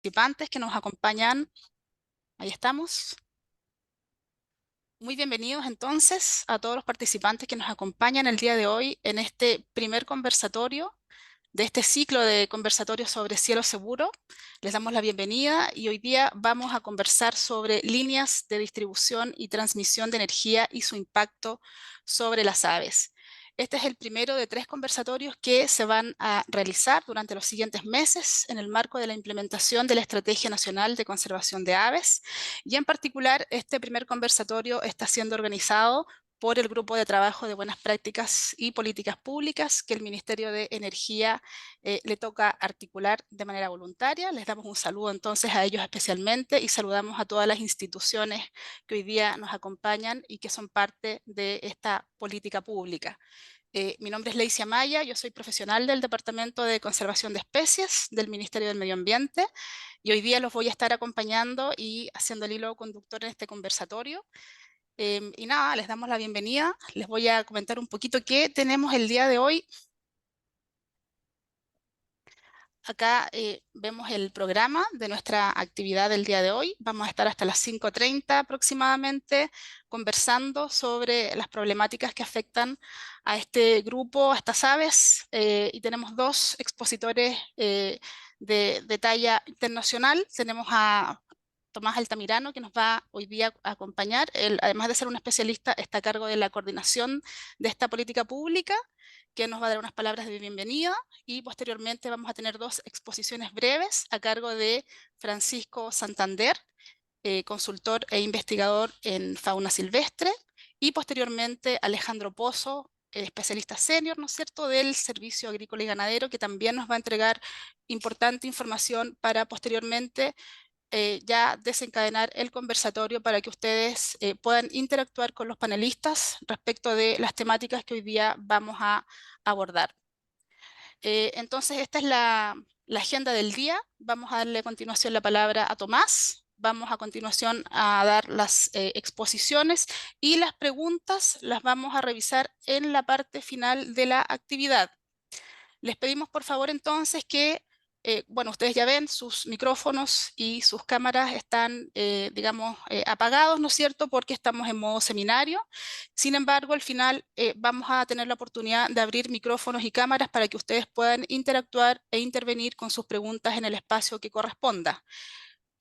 Participantes que nos acompañan. Ahí estamos. Muy bienvenidos entonces a todos los participantes que nos acompañan el día de hoy en este primer conversatorio de este ciclo de conversatorios sobre cielo seguro. Les damos la bienvenida y hoy día vamos a conversar sobre líneas de distribución y transmisión de energía y su impacto sobre las aves. Este es el primero de 3 conversatorios que se van a realizar durante los siguientes meses en el marco de la implementación de la Estrategia Nacional de Conservación de Aves. Y en particular, este primer conversatorio está siendo organizado por el Grupo de Trabajo de Buenas Prácticas y Políticas Públicas que el Ministerio de Energía le toca articular de manera voluntaria. Les damos un saludo entonces a ellos especialmente y saludamos a todas las instituciones que hoy día nos acompañan y que son parte de esta política pública. Mi nombre es Leicia Maya, yo soy profesional del Departamento de Conservación de Especies del Ministerio del Medio Ambiente y hoy día los voy a estar acompañando y haciendo el hilo conductor en este conversatorio. Y nada, les damos la bienvenida. Les voy a comentar un poquito qué tenemos el día de hoy. Acá vemos el programa de nuestra actividad del día de hoy. Vamos a estar hasta las 5:30 aproximadamente conversando sobre las problemáticas que afectan a este grupo, a estas aves. Y tenemos 2 expositores de talla internacional. Tenemos a Tomás Altamirano, que nos va hoy día a acompañar. Él, además de ser un especialista, está a cargo de la coordinación de esta política pública, que nos va a dar unas palabras de bienvenida y posteriormente vamos a tener 2 exposiciones breves a cargo de Francisco Santander, consultor e investigador en fauna silvestre, y posteriormente Alejandro Pozo, especialista senior, ¿no es cierto?, del Servicio Agrícola y Ganadero, que también nos va a entregar importante información para posteriormente ya desencadenar el conversatorio para que ustedes puedan interactuar con los panelistas respecto de las temáticas que hoy día vamos a abordar. Entonces, esta es la agenda del día. Vamos a darle a continuación la palabra a Tomás. Vamos a continuación a dar las exposiciones y las preguntas las vamos a revisar en la parte final de la actividad. Les pedimos por favor entonces que, bueno, ustedes ya ven, sus micrófonos y sus cámaras están, digamos, apagados, ¿no es cierto?, porque estamos en modo seminario. Sin embargo, al final vamos a tener la oportunidad de abrir micrófonos y cámaras para que ustedes puedan interactuar e intervenir con sus preguntas en el espacio que corresponda.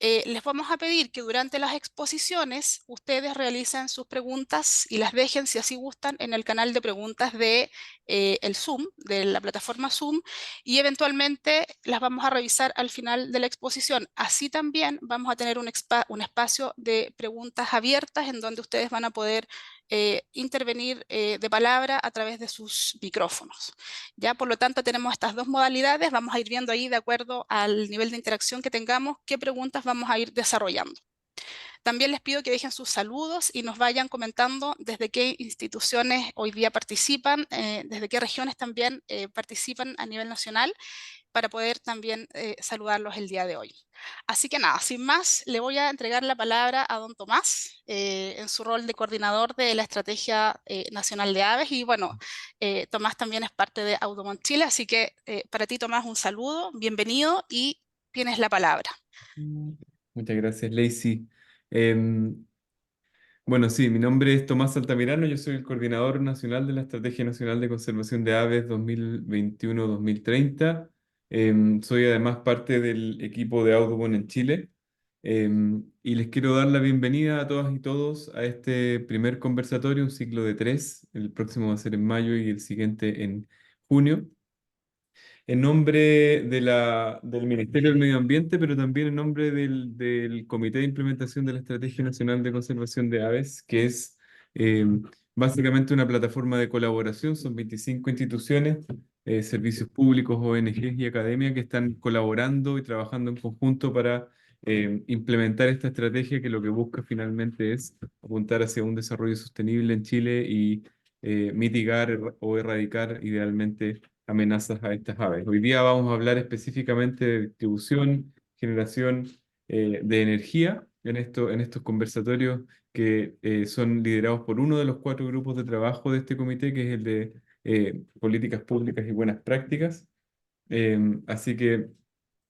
Les vamos a pedir que durante las exposiciones ustedes realicen sus preguntas y las dejen, si así gustan, en el canal de preguntas de el Zoom, de la plataforma Zoom, y eventualmente las vamos a revisar al final de la exposición. Así también vamos a tener un espacio de preguntas abiertas en donde ustedes van a poder intervenir de palabra a través de sus micrófonos. Ya, por lo tanto, tenemos estas 2 modalidades. Vamos a ir viendo ahí, de acuerdo al nivel de interacción que tengamos, qué preguntas vamos a ir desarrollando. También les pido que dejen sus saludos y nos vayan comentando desde qué instituciones hoy día participan, desde qué regiones también participan a nivel nacional, para poder también saludarlos el día de hoy. Así que nada, sin más, le voy a entregar la palabra a don Tomás en su rol de coordinador de la Estrategia Nacional de Aves. Y bueno, Tomás también es parte de Audubon Chile, así que para ti, Tomás, un saludo, bienvenido y tienes la palabra. Muchas gracias, Lacey. Em, bueno, sí, mi nombre es Tomás Altamirano, yo soy el coordinador nacional de la Estrategia Nacional de Conservación de Aves 2021-2030. Soy además parte del equipo de Audubon en Chile. Y les quiero dar la bienvenida a todas y todos a este primer conversatorio, un ciclo de 3. El próximo va a ser en mayo y el siguiente en junio, en nombre del Ministerio del Medio Ambiente, pero también en nombre del Comité de Implementación de la Estrategia Nacional de Conservación de Aves, que es eh, básicamente una plataforma de colaboración. Son 25 instituciones, servicios públicos, ONGs y academia que están colaborando y trabajando en conjunto para implementar esta estrategia, que lo que busca finalmente es apuntar hacia un desarrollo sostenible en Chile y mitigar o erradicar idealmente amenazas a estas aves. Hoy día vamos a hablar específicamente de distribución, generación de energía en estos conversatorios que son liderados por uno de los 4 grupos de trabajo de este comité, que es el de políticas públicas y buenas prácticas. Así que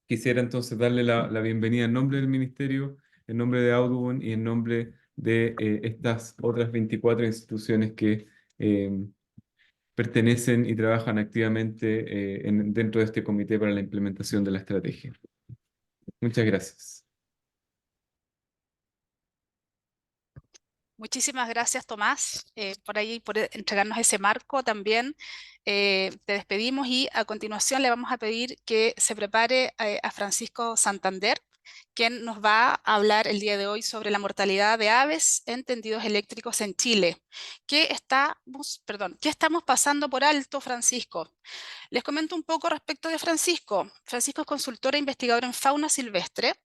Quisiera entonces darle la bienvenida en nombre del Ministerio, en nombre de Audubon y en nombre de estas otras 24 instituciones que eh, pertenecen y trabajan activamente dentro de este comité para la implementación de la estrategia. Muchas gracias. Muchísimas gracias, Tomás, por ahí, por entregarnos ese marco también. Te despedimos y a continuación le vamos a pedir que se prepare a Francisco Santander, quien nos va a hablar el día de hoy sobre la mortalidad de aves en tendidos eléctricos en Chile. ¿Qué estamos pasando por alto, Francisco? Les comento un poco respecto de Francisco. Francisco es consultor e investigador en fauna silvestre.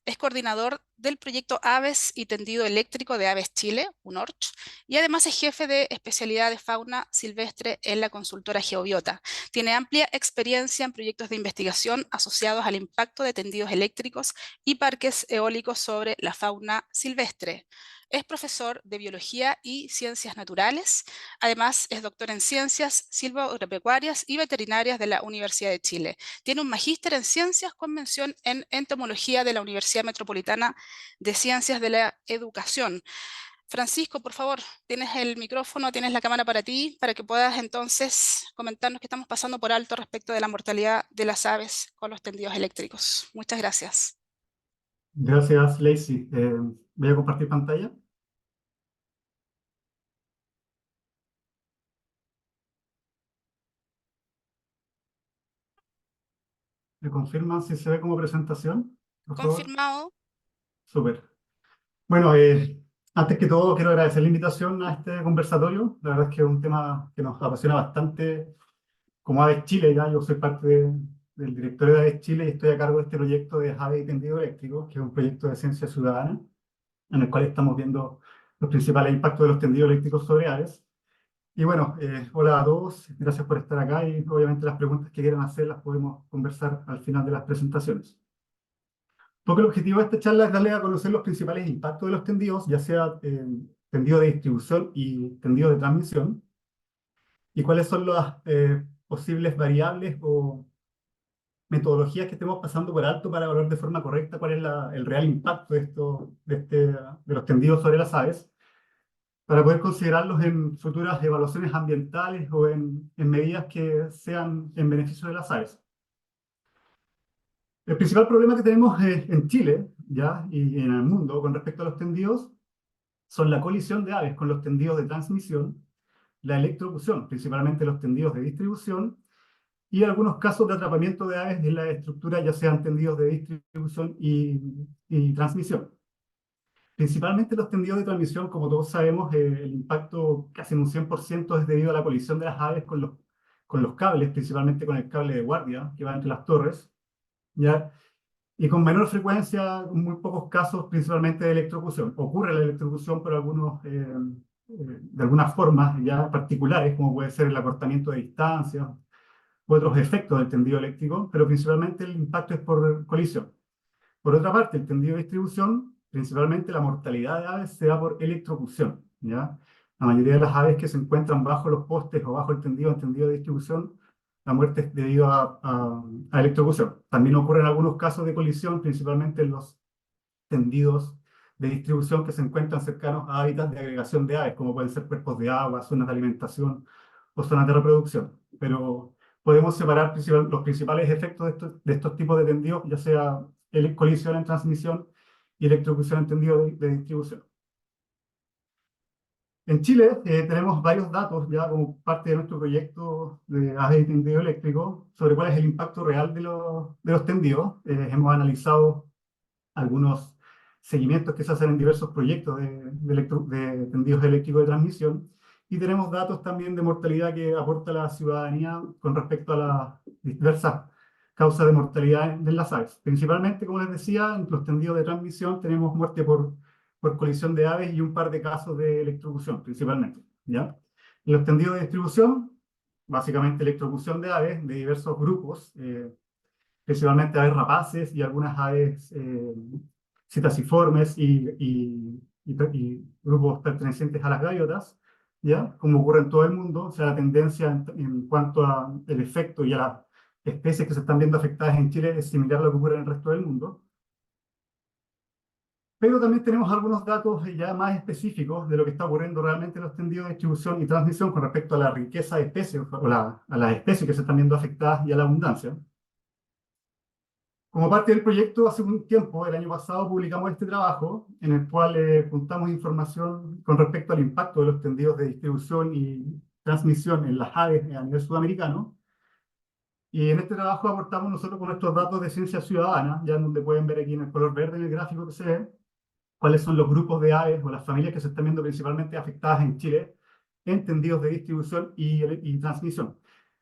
Es coordinador del proyecto Aves y Tendido Eléctrico de Aves Chile, UNORCH, y además es jefe de especialidad de fauna silvestre en la consultora Geobiota. Tiene amplia experiencia en proyectos de investigación asociados al impacto de tendidos eléctricos y parques eólicos sobre la fauna silvestre. Es profesor de biología y ciencias naturales. Además, es doctor en ciencias silvoagropecuarias y veterinarias de la Universidad de Chile. Tiene un magíster en ciencias con mención en entomología de la Universidad Metropolitana de Ciencias de la Educación. Francisco, por favor, tienes el micrófono, tienes la cámara para ti, para que puedas entonces comentarnos qué estamos pasando por alto respecto de la mortalidad de las aves con los tendidos eléctricos. Muchas gracias. Gracias, Lacey. Voy a compartir pantalla. ¿Me confirman si se ve como presentación? Por favor. Confirmado. Súper. Bueno, antes que todo quiero agradecer la invitación a este conversatorio. La verdad es que es un tema que nos apasiona bastante como Aves Chile. Ya yo soy parte del directorio de Aves Chile y estoy a cargo de este proyecto de Aves y Tendido Eléctrico, que es un proyecto de ciencia ciudadana en el cual estamos viendo los principales impactos de los tendidos eléctricos sobre aves. Y bueno, hola a todos, gracias por estar acá y obviamente las preguntas que quieran hacer las podemos conversar al final de las presentaciones. Porque el objetivo de esta charla es darle a conocer los principales impactos de los tendidos, ya sea tendido de distribución y tendido de transmisión, y cuáles son las posibles variables o metodologías que estemos pasando por alto para evaluar de forma correcta cuál es el real impacto de los tendidos sobre las aves, para poder considerarlos en futuras evaluaciones ambientales o en medidas que sean en beneficio de las aves. El principal problema que tenemos en Chile ya, y en el mundo con respecto a los tendidos son la colisión de aves con los tendidos de transmisión, la electrocución, principalmente los tendidos de distribución, y algunos casos de atrapamiento de aves en la estructura, ya sean tendidos de distribución y transmisión. Principalmente los tendidos de transmisión, como todos sabemos, el impacto casi en un 100% es debido a la colisión de las aves con los cables, principalmente con el cable de guardia que va entre las torres, ¿ya? Y con menor frecuencia, en muy pocos casos, principalmente de electrocución. Ocurre la electrocución, pero de algunas formas ya particulares, como puede ser el acortamiento de distancia u otros efectos del tendido eléctrico, pero principalmente el impacto es por colisión. Por otra parte, el tendido de distribución, principalmente la mortalidad de aves se da por electrocución, ¿ya? La mayoría de las aves que se encuentran bajo los postes o bajo el tendido de distribución, la muerte es debido a electrocución. También ocurren algunos casos de colisión, principalmente en los tendidos de distribución que se encuentran cercanos a hábitats de agregación de aves, como pueden ser cuerpos de agua, zonas de alimentación o zonas de reproducción. Pero podemos separar los principales efectos de estos tipos de tendidos, ya sea colisión en transmisión y electrocución en tendido de distribución. En Chile tenemos varios datos ya como parte de nuestro proyecto de aves y tendido eléctrico sobre cuál es el impacto real de los tendidos. Hemos analizado algunos seguimientos que se hacen en diversos proyectos de tendidos eléctricos de transmisión y tenemos datos también de mortalidad que aporta la ciudadanía con respecto a las diversas causas de mortalidad en las aves. Principalmente, como les decía, en los tendidos de transmisión tenemos muerte por colisión de aves y un par de casos de electrocución, principalmente, ¿ya? En los tendidos de distribución, básicamente electrocución de aves de diversos grupos, principalmente aves rapaces y algunas aves citasiformes y grupos pertenecientes a las gaviotas, ¿ya? Como ocurre en todo el mundo, o sea, la tendencia en cuanto al efecto y a especies que se están viendo afectadas en Chile es similar a lo que ocurre en el resto del mundo. Pero también tenemos algunos datos ya más específicos de lo que está ocurriendo realmente en los tendidos de distribución y transmisión con respecto a la riqueza de especies o a las especies que se están viendo afectadas y a la abundancia. Como parte del proyecto, hace un tiempo, el año pasado, publicamos este trabajo en el cual juntamos información con respecto al impacto de los tendidos de distribución y transmisión en las aves a nivel sudamericano. Y en este trabajo aportamos nosotros con nuestros datos de ciencia ciudadana, ya en donde pueden ver aquí en el color verde en el gráfico que se ve, cuáles son los grupos de aves o las familias que se están viendo principalmente afectadas en Chile en tendidos de distribución y transmisión.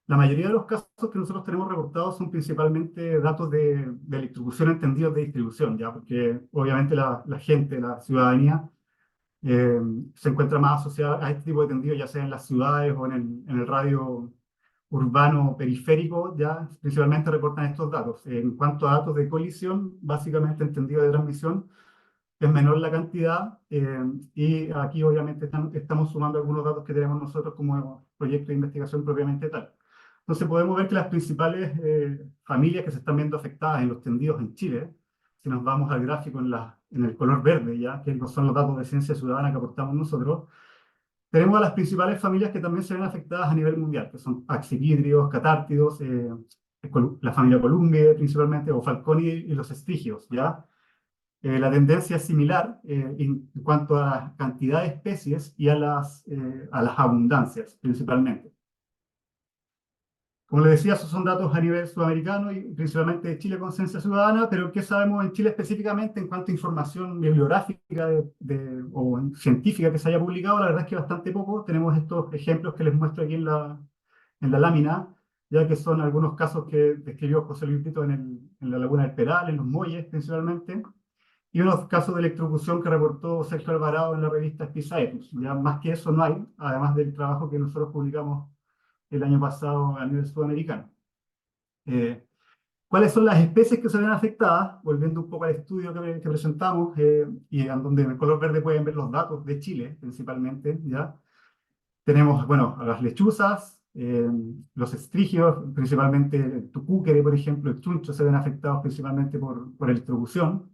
La mayoría de los casos que nosotros tenemos reportados son principalmente datos de electrocución en tendidos de distribución, ¿ya? Porque obviamente la gente, la ciudadanía, se encuentra más asociada a este tipo de tendidos, ya sea en las ciudades o en el radio urbano periférico, ya principalmente reportan estos datos. En cuanto a datos de colisión, básicamente en tendidos de transmisión, es menor la cantidad y aquí obviamente estamos sumando algunos datos que tenemos nosotros como proyecto de investigación propiamente tal. Entonces podemos ver que las principales familias que se están viendo afectadas en los tendidos en Chile, si nos vamos al gráfico en el color verde, ya que son los datos de ciencia ciudadana que aportamos nosotros, tenemos a las principales familias que también se ven afectadas a nivel mundial, que son axipídridos, catártidos, la familia Columbidae principalmente, o Falconi y los estigios, ¿ya? La tendencia es similar en cuanto a la cantidad de especies y a las abundancias, principalmente. Como les decía, esos son datos a nivel sudamericano y principalmente de Chile con ciencia ciudadana, pero ¿qué sabemos en Chile específicamente en cuanto a información bibliográfica o científica que se haya publicado? La verdad es que bastante poco. Tenemos estos ejemplos que les muestro aquí en la lámina, ya que son algunos casos que describió José Luis Brito en la Laguna del Peral, en los Molles principalmente, y unos casos de electrocución que reportó Sergio Alvarado en la revista Spizaetus. Ya más que eso no hay, además del trabajo que nosotros publicamos el año pasado a nivel sudamericano. ¿Cuáles son las especies que se ven afectadas? Volviendo un poco al estudio que presentamos, y en donde en el color verde pueden ver los datos de Chile, principalmente, ¿ya? Tenemos, bueno, a las lechuzas, los estrigios, principalmente el tucúquere, por ejemplo, el chuncho, se ven afectados principalmente por electrocución.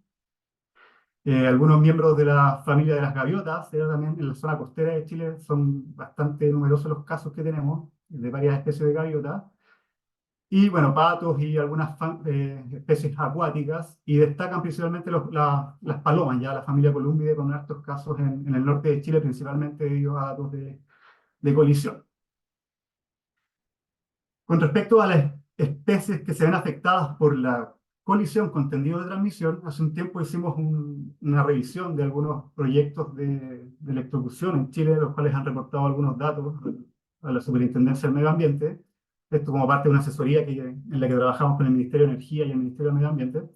Algunos miembros de la familia de las gaviotas, también en la zona costera de Chile, son bastante numerosos los casos que tenemos de varias especies de gaviotas. Y bueno, patos y algunas especies acuáticas, y destacan principalmente las palomas, ya la familia Columbidae, con altos casos en el norte de Chile, principalmente debido a datos de colisión. Con respecto a las especies que se ven afectadas por la colisión con tendido de transmisión, hace un tiempo hicimos una revisión de algunos proyectos de electrocución en Chile, de los cuales han reportado algunos datos a la Superintendencia del Medio Ambiente. Esto como parte de una asesoría en la que trabajamos con el Ministerio de Energía y el Ministerio del Medio Ambiente.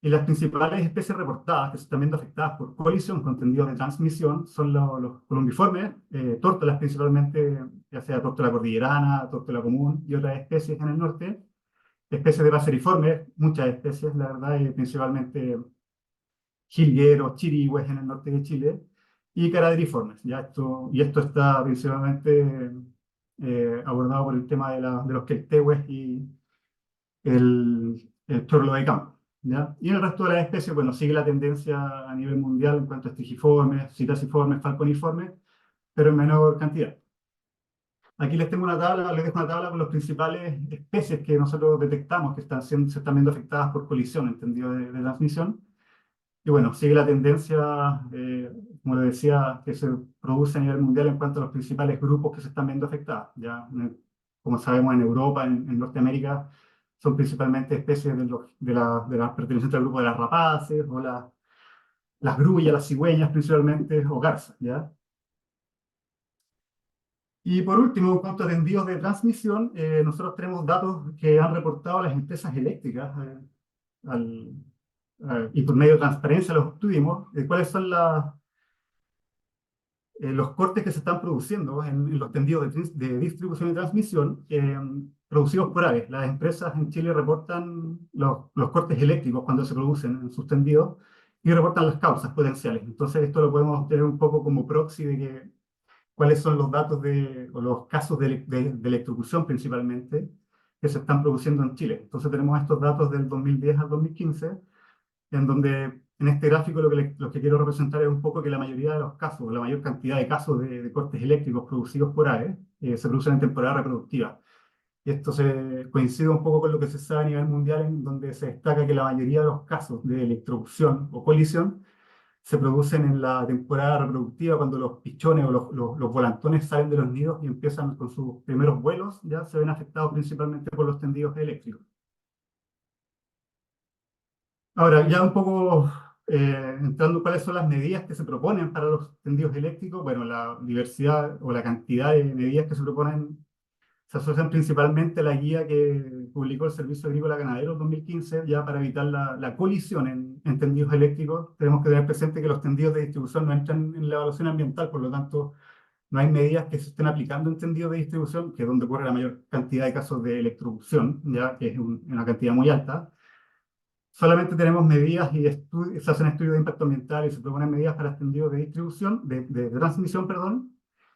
Y las principales especies reportadas que se están viendo afectadas por colisión con tendidos de transmisión son los columbiformes, tórtolas principalmente, ya sea tórtola cordillerana, tórtola común y otras especies en el norte, especies de paseriformes, muchas especies, la verdad, y principalmente jilgueros, chirigües en el norte de Chile, y caradriformes. Esto está principalmente abordado por el tema de los queltehues y el chorlo de campo. ¿Ya? Y el resto de las especies, bueno, sigue la tendencia a nivel mundial en cuanto a estrigiformes, citasiformes, falconiformes, pero en menor cantidad. Aquí les dejo una tabla con las principales especies que nosotros detectamos que se están viendo afectadas por colisión, entendido de transmisión. Y bueno, sigue la tendencia, como les decía, que se produce a nivel mundial en cuanto a los principales grupos que se están viendo afectados. Ya, como sabemos, en Europa, en Norteamérica, son principalmente especies de las pertenecientes al grupo de las rapaces, o las grullas, las cigüeñas principalmente, o garzas, ¿ya? Y por último, en cuanto a tendidos de transmisión, nosotros tenemos datos que han reportado las empresas eléctricas, y por medio de transparencia los obtuvimos, cuáles son los cortes que se están produciendo en los tendidos de distribución y transmisión producidos por aves. Las empresas en Chile reportan los cortes eléctricos cuando se producen en sus tendidos y reportan las causas potenciales. Entonces esto lo podemos tener un poco como proxy de cuáles son los datos o los casos de electrocución principalmente que se están produciendo en Chile. Entonces tenemos estos datos del 2010 al 2015, en donde en este gráfico lo que quiero representar es un poco que la mayoría de los casos, la mayor cantidad de casos de cortes eléctricos producidos por aves, se producen en temporada reproductiva. Y esto coincide un poco con lo que se sabe a nivel mundial, en donde se destaca que la mayoría de los casos de electrocución o colisión se producen en la temporada reproductiva, cuando los pichones o los volantones salen de los nidos y empiezan con sus primeros vuelos, ya se ven afectados principalmente por los tendidos eléctricos. Ahora, ya un poco entrando en cuáles son las medidas que se proponen para los tendidos eléctricos, bueno, la diversidad o la cantidad de medidas que se proponen se asocian principalmente a la guía que publicó el Servicio Agrícola Ganadero en 2015, ya para evitar la colisión en tendidos eléctricos. Tenemos que tener presente que los tendidos de distribución no entran en la evaluación ambiental, por lo tanto, no hay medidas que se estén aplicando en tendidos de distribución, que es donde ocurre la mayor cantidad de casos de electrocución, ya que es una cantidad muy alta. Solamente tenemos medidas y se hacen estudios de impacto ambiental y se proponen medidas para tendidos de distribución, de transmisión, perdón,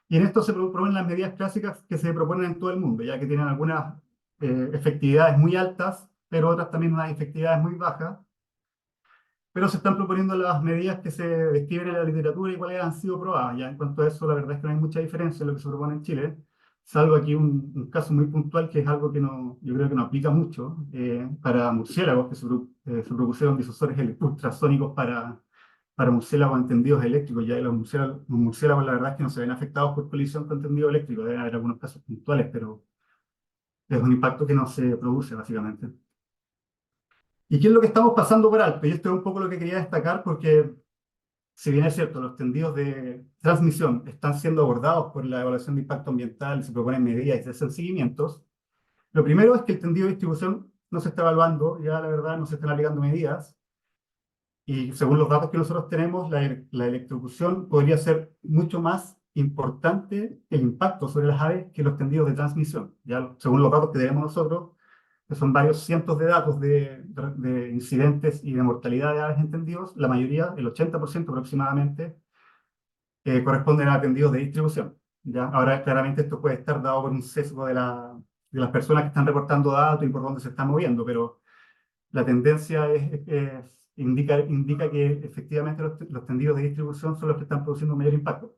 y en esto se proponen las medidas clásicas que se proponen en todo el mundo, ya que tienen algunas efectividades muy altas, pero otras también unas efectividades muy bajas. Pero se están proponiendo las medidas que se describen en la literatura y cuáles han sido probadas. Ya en cuanto a eso, la verdad es que no hay mucha diferencia en lo que se propone en Chile, salvo aquí un caso muy puntual que es algo que no, yo creo que no aplica mucho para murciélagos, que se propusieron difusores ultrasónicos para murciélagos en tendidos eléctricos. Ya los murciélagos, la verdad es que no se ven afectados por colisión con tendido eléctrico. Deben haber algunos casos puntuales, pero es un impacto que no se produce, básicamente. ¿Y qué es lo que estamos pasando por alto? Y esto es un poco lo que quería destacar, porque si bien es cierto, los tendidos de transmisión están siendo abordados por la evaluación de impacto ambiental, se proponen medidas y se hacen seguimientos, lo primero es que el tendido de distribución no se está evaluando, ya la verdad no se están aplicando medidas, y según los datos que nosotros tenemos, la electrocución podría ser mucho más importante el impacto sobre las aves que los tendidos de transmisión. Ya según los datos que tenemos nosotros, que son varios cientos de datos de incidentes y de mortalidad de aves en tendidos, la mayoría, el 80% aproximadamente, corresponden a tendidos de distribución. ¿Ya? Ahora, claramente esto puede estar dado por un sesgo de las personas que están reportando datos y por dónde se están moviendo, pero la tendencia indica que efectivamente los tendidos de distribución son los que están produciendo un mayor impacto.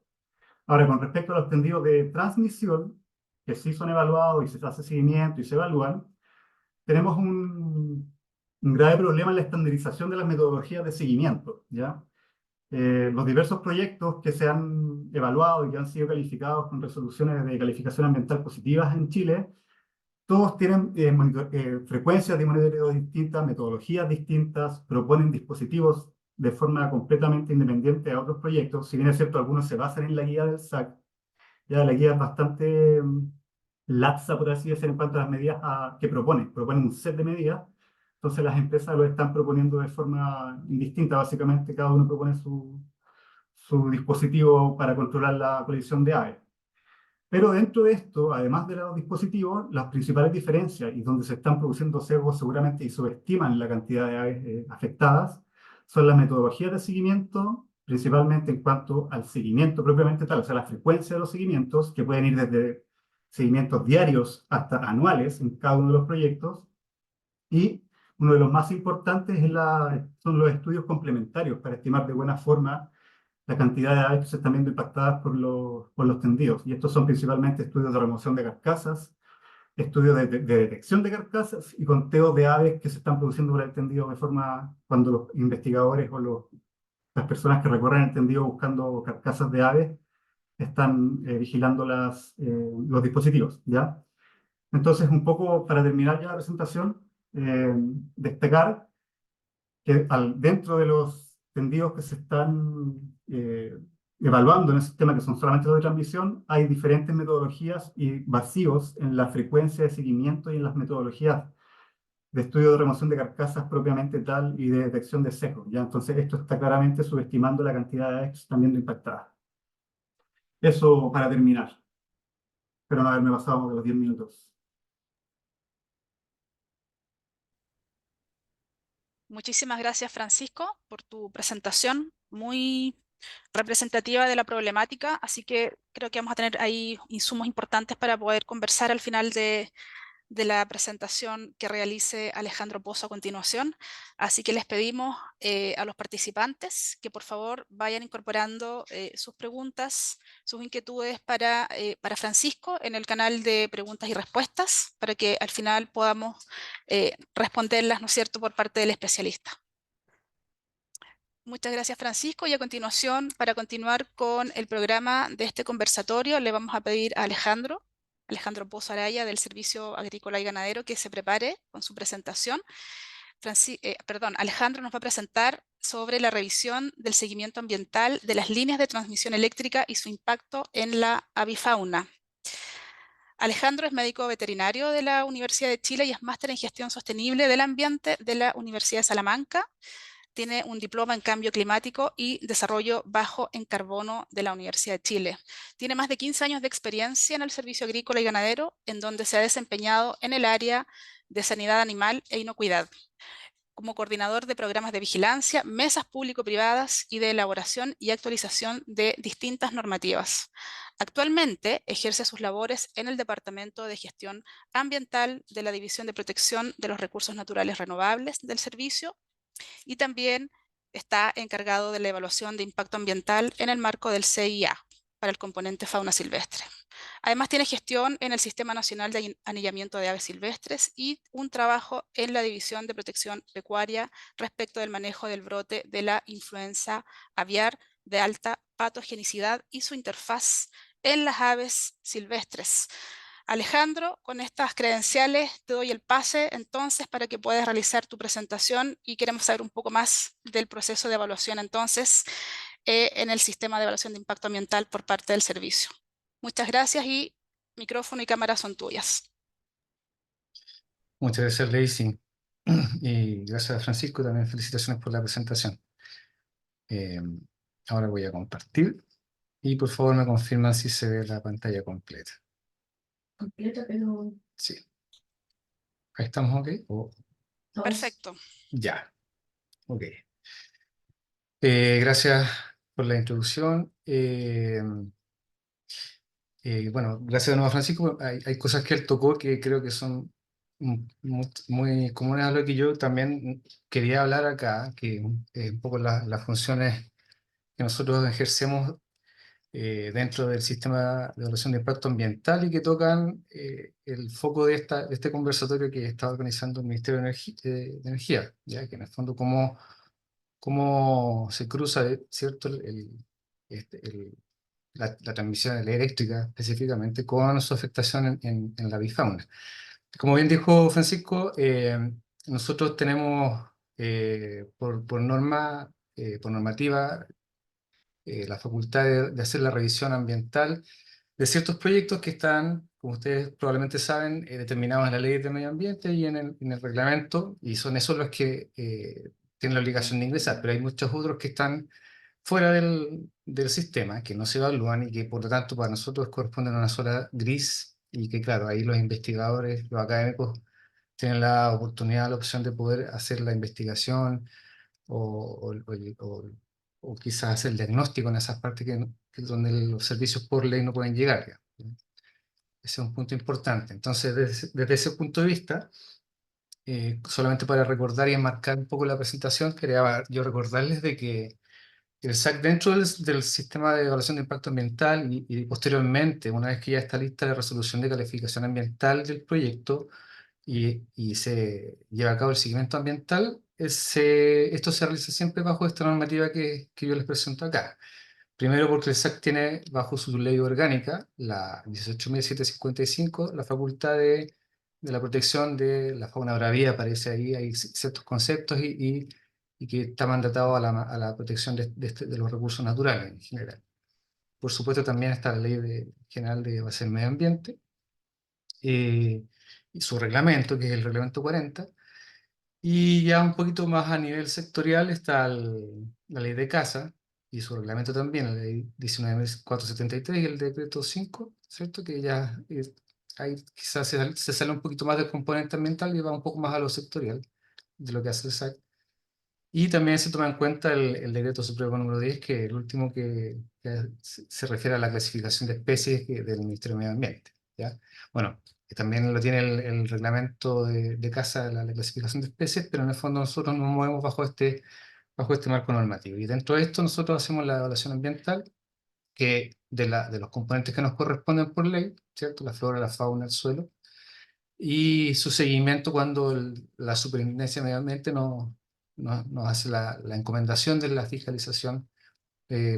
Ahora, con respecto a los tendidos de transmisión, que sí son evaluados y se hace seguimiento y se evalúan, tenemos un grave problema en la estandarización de las metodologías de seguimiento, ¿ya? Los diversos proyectos que se han evaluado y que han sido calificados con resoluciones de calificación ambiental positivas en Chile, todos tienen frecuencias de monitoreo distintas, metodologías distintas, proponen dispositivos de forma completamente independiente a otros proyectos. Si bien es cierto, algunos se basan en la guía del SAC, ya la guía es bastante laxa, por así decirlo, en cuanto a las medidas que proponen un set de medidas. Entonces las empresas lo están proponiendo de forma indistinta. Básicamente cada uno propone su dispositivo para controlar la colisión de aves. Pero dentro de esto, además de los dispositivos, las principales diferencias y donde se están produciendo sesgos seguramente y subestiman la cantidad de aves afectadas, son las metodologías de seguimiento, principalmente en cuanto al seguimiento propiamente tal, o sea, la frecuencia de los seguimientos, que pueden ir desde seguimientos diarios hasta anuales en cada uno de los proyectos. Y uno de los más importantes son los estudios complementarios para estimar de buena forma la cantidad de aves que se están viendo impactadas por los tendidos. Y estos son principalmente estudios de remoción de carcasas, estudios de detección de carcasas y conteos de aves que se están produciendo por el tendido de forma cuando los investigadores o las personas que recorren el tendido buscando carcasas de aves están vigilando los dispositivos, ¿ya? Entonces, un poco para terminar ya la presentación, destacar que dentro de los tendidos que se están evaluando en el sistema, que son solamente los de transmisión, hay diferentes metodologías y vacíos en la frecuencia de seguimiento y en las metodologías de estudio de remoción de carcasas propiamente tal y de detección de sesgos, ¿ya? Entonces esto está claramente subestimando la cantidad de aves que se están viendo impactadas. Eso para terminar. Espero no haberme pasado de los 10 minutos. Muchísimas gracias, Francisco, por tu presentación muy representativa de la problemática, así que creo que vamos a tener ahí insumos importantes para poder conversar al final de la presentación que realice Alejandro Pozo a continuación. Así que les pedimos a los participantes que por favor vayan incorporando sus preguntas, sus inquietudes para Francisco en el canal de preguntas y respuestas, para que al final podamos responderlas, ¿no es cierto?, por parte del especialista. Muchas gracias, Francisco. Y a continuación, para continuar con el programa de este conversatorio, le vamos a pedir a Alejandro Pozo Araya, del Servicio Agrícola y Ganadero, que se prepare con su presentación. Alejandro nos va a presentar sobre la revisión del seguimiento ambiental de las líneas de transmisión eléctrica y su impacto en la avifauna. Alejandro es médico veterinario de la Universidad de Chile y es máster en gestión sostenible del ambiente de la Universidad de Salamanca. Tiene un diploma en cambio climático y desarrollo bajo en carbono de la Universidad de Chile. Tiene más de 15 años de experiencia en el servicio agrícola y ganadero, en donde se ha desempeñado en el área de sanidad animal e inocuidad, como coordinador de programas de vigilancia, mesas público-privadas y de elaboración y actualización de distintas normativas. Actualmente ejerce sus labores en el Departamento de Gestión Ambiental de la División de Protección de los Recursos Naturales Renovables del servicio, y también está encargado de la evaluación de impacto ambiental en el marco del CIA para el componente fauna silvestre. Además tiene gestión en el Sistema Nacional de Anillamiento de Aves Silvestres y un trabajo en la División de Protección Pecuaria respecto del manejo del brote de la influenza aviar de alta patogenicidad y su interfaz en las aves silvestres. Alejandro, con estas credenciales te doy el pase entonces para que puedas realizar tu presentación y queremos saber un poco más del proceso de evaluación entonces en el sistema de evaluación de impacto ambiental por parte del servicio. Muchas gracias y micrófono y cámara son tuyas. Muchas gracias, Lacey. Y gracias, Francisco. También felicitaciones por la presentación. Ahora voy a compartir. Y por favor me confirman si se ve la pantalla completa. Completa, pero... Sí. Ahí estamos, ¿ok? Perfecto. Ya. Ok. Gracias por la introducción. Bueno, gracias de nuevo a Francisco. Hay cosas que él tocó que creo que son muy comunes a lo que yo también quería hablar acá, que un poco las funciones que nosotros ejercemos dentro del sistema de evaluación de impacto ambiental y que tocan el foco de este conversatorio que está organizando el Ministerio de Energía, ya que en el fondo cómo se cruza, ¿cierto? La transmisión eléctrica específicamente con su afectación en la avifauna. Como bien dijo Francisco, nosotros tenemos por normativa la facultad de hacer la revisión ambiental de ciertos proyectos que están, como ustedes probablemente saben, determinados en la ley de medio ambiente y en el reglamento, y son esos los que tienen la obligación de ingresar, pero hay muchos otros que están fuera del sistema, que no se evalúan y que por lo tanto para nosotros corresponden a una sola gris, y que claro, ahí los investigadores, los académicos, tienen la oportunidad, la opción de poder hacer la investigación o quizás hacer el diagnóstico en esas partes donde los servicios por ley no pueden llegar. ¿Ya? Ese es un punto importante. Entonces, desde ese punto de vista, solamente para recordar y enmarcar un poco la presentación, quería yo recordarles de que el SAC dentro del sistema de evaluación de impacto ambiental y posteriormente, una vez que ya está lista la resolución de calificación ambiental del proyecto y se lleva a cabo el seguimiento ambiental, esto se realiza siempre bajo esta normativa que yo les presento acá. Primero porque el SAC tiene bajo su ley orgánica, la 18.755, la facultad de la protección de la fauna bravía, aparece ahí, hay ciertos conceptos y que está mandatado a la protección de los recursos naturales en general. Por supuesto también está la ley general de base del medio ambiente y su reglamento, que es el reglamento 40, y ya un poquito más a nivel sectorial está la ley de caza y su reglamento también, la ley 19.473 y el decreto 5, ¿cierto? Que ya ahí quizás se sale un poquito más del componente ambiental y va un poco más a lo sectorial de lo que hace el SAC. Y también se toma en cuenta el decreto supremo número 10, que es el último que se refiere a la clasificación de especies del Ministerio de Medio Ambiente, ¿ya? Bueno, que también lo tiene el reglamento de casa, la clasificación de especies, pero en el fondo nosotros nos movemos bajo este marco normativo. Y dentro de esto nosotros hacemos la evaluación ambiental, que de los componentes que nos corresponden por ley, ¿cierto? La flora, la fauna, el suelo, y su seguimiento cuando la Superintendencia de Medio Ambiente nos hace la encomendación de la fiscalización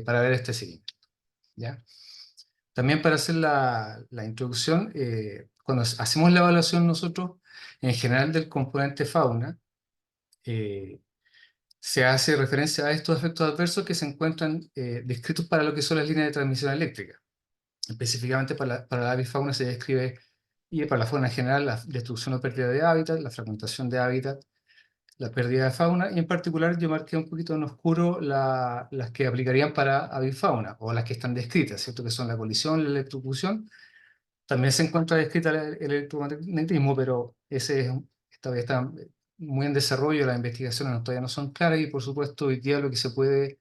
para ver este seguimiento, ¿ya? También para hacer la introducción, cuando hacemos la evaluación nosotros, en general del componente fauna, se hace referencia a estos efectos adversos que se encuentran descritos para lo que son las líneas de transmisión eléctrica. Específicamente para la avifauna se describe, y para la fauna en general, la destrucción o pérdida de hábitat, la fragmentación de hábitat, la pérdida de fauna, y en particular yo marqué un poquito en oscuro las que aplicarían para avifauna, o las que están descritas, ¿cierto? Que son la colisión, la electrocución. También se encuentra descrita el electromagnetismo, pero todavía está muy en desarrollo, las investigaciones todavía no son claras, y por supuesto hoy día lo que se puede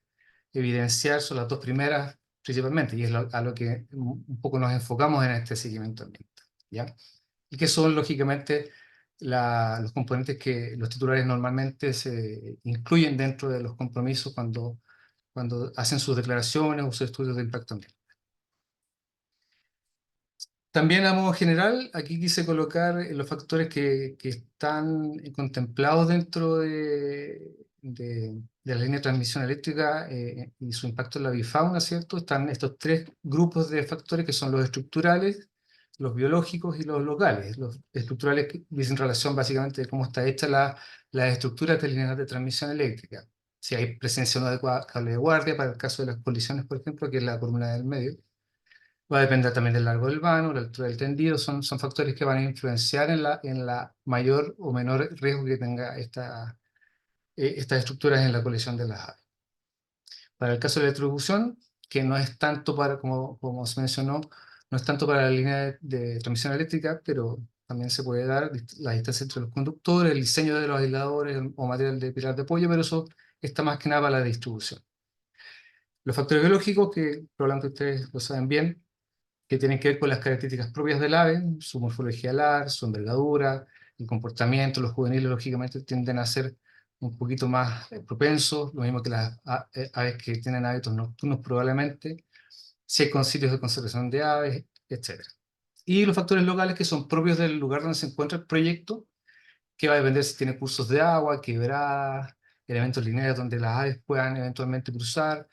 evidenciar son las dos primeras principalmente, y es a lo que un poco nos enfocamos en este seguimiento ambiental, ¿ya? Y que son lógicamente los componentes que los titulares normalmente se incluyen dentro de los compromisos cuando hacen sus declaraciones o sus estudios de impacto ambiental. También a modo general, aquí quise colocar los factores que están contemplados dentro de la línea de transmisión eléctrica y su impacto en la bifauna, ¿cierto? Están estos tres grupos de factores que son los estructurales, los biológicos y los locales. Los estructurales que dicen relación básicamente de cómo está hecha la estructura de líneas de transmisión eléctrica. Si hay presencia no adecuada de cable de guardia, para el caso de las colisiones, por ejemplo, que es la columna del medio. Va a depender también del largo del vano, la altura del tendido, son factores que van a influenciar en la mayor o menor riesgo que tenga estas estructuras en la colisión de las aves. Para el caso de la electrocución, que no es tanto para, como se mencionó, no es tanto para la línea de transmisión eléctrica, pero también se puede dar la distancia entre los conductores, el diseño de los aisladores o material de pilar de apoyo, pero eso está más que nada para la distribución. Los factores biológicos, que probablemente ustedes lo saben bien, que tienen que ver con las características propias del ave, su morfología alar, su envergadura, el comportamiento. Los juveniles lógicamente tienden a ser un poquito más propensos, lo mismo que las aves que tienen hábitos nocturnos probablemente, si hay sitios de conservación de aves, etc. Y los factores locales que son propios del lugar donde se encuentra el proyecto, que va a depender si tiene cursos de agua, quebradas, elementos lineales donde las aves puedan eventualmente cruzar,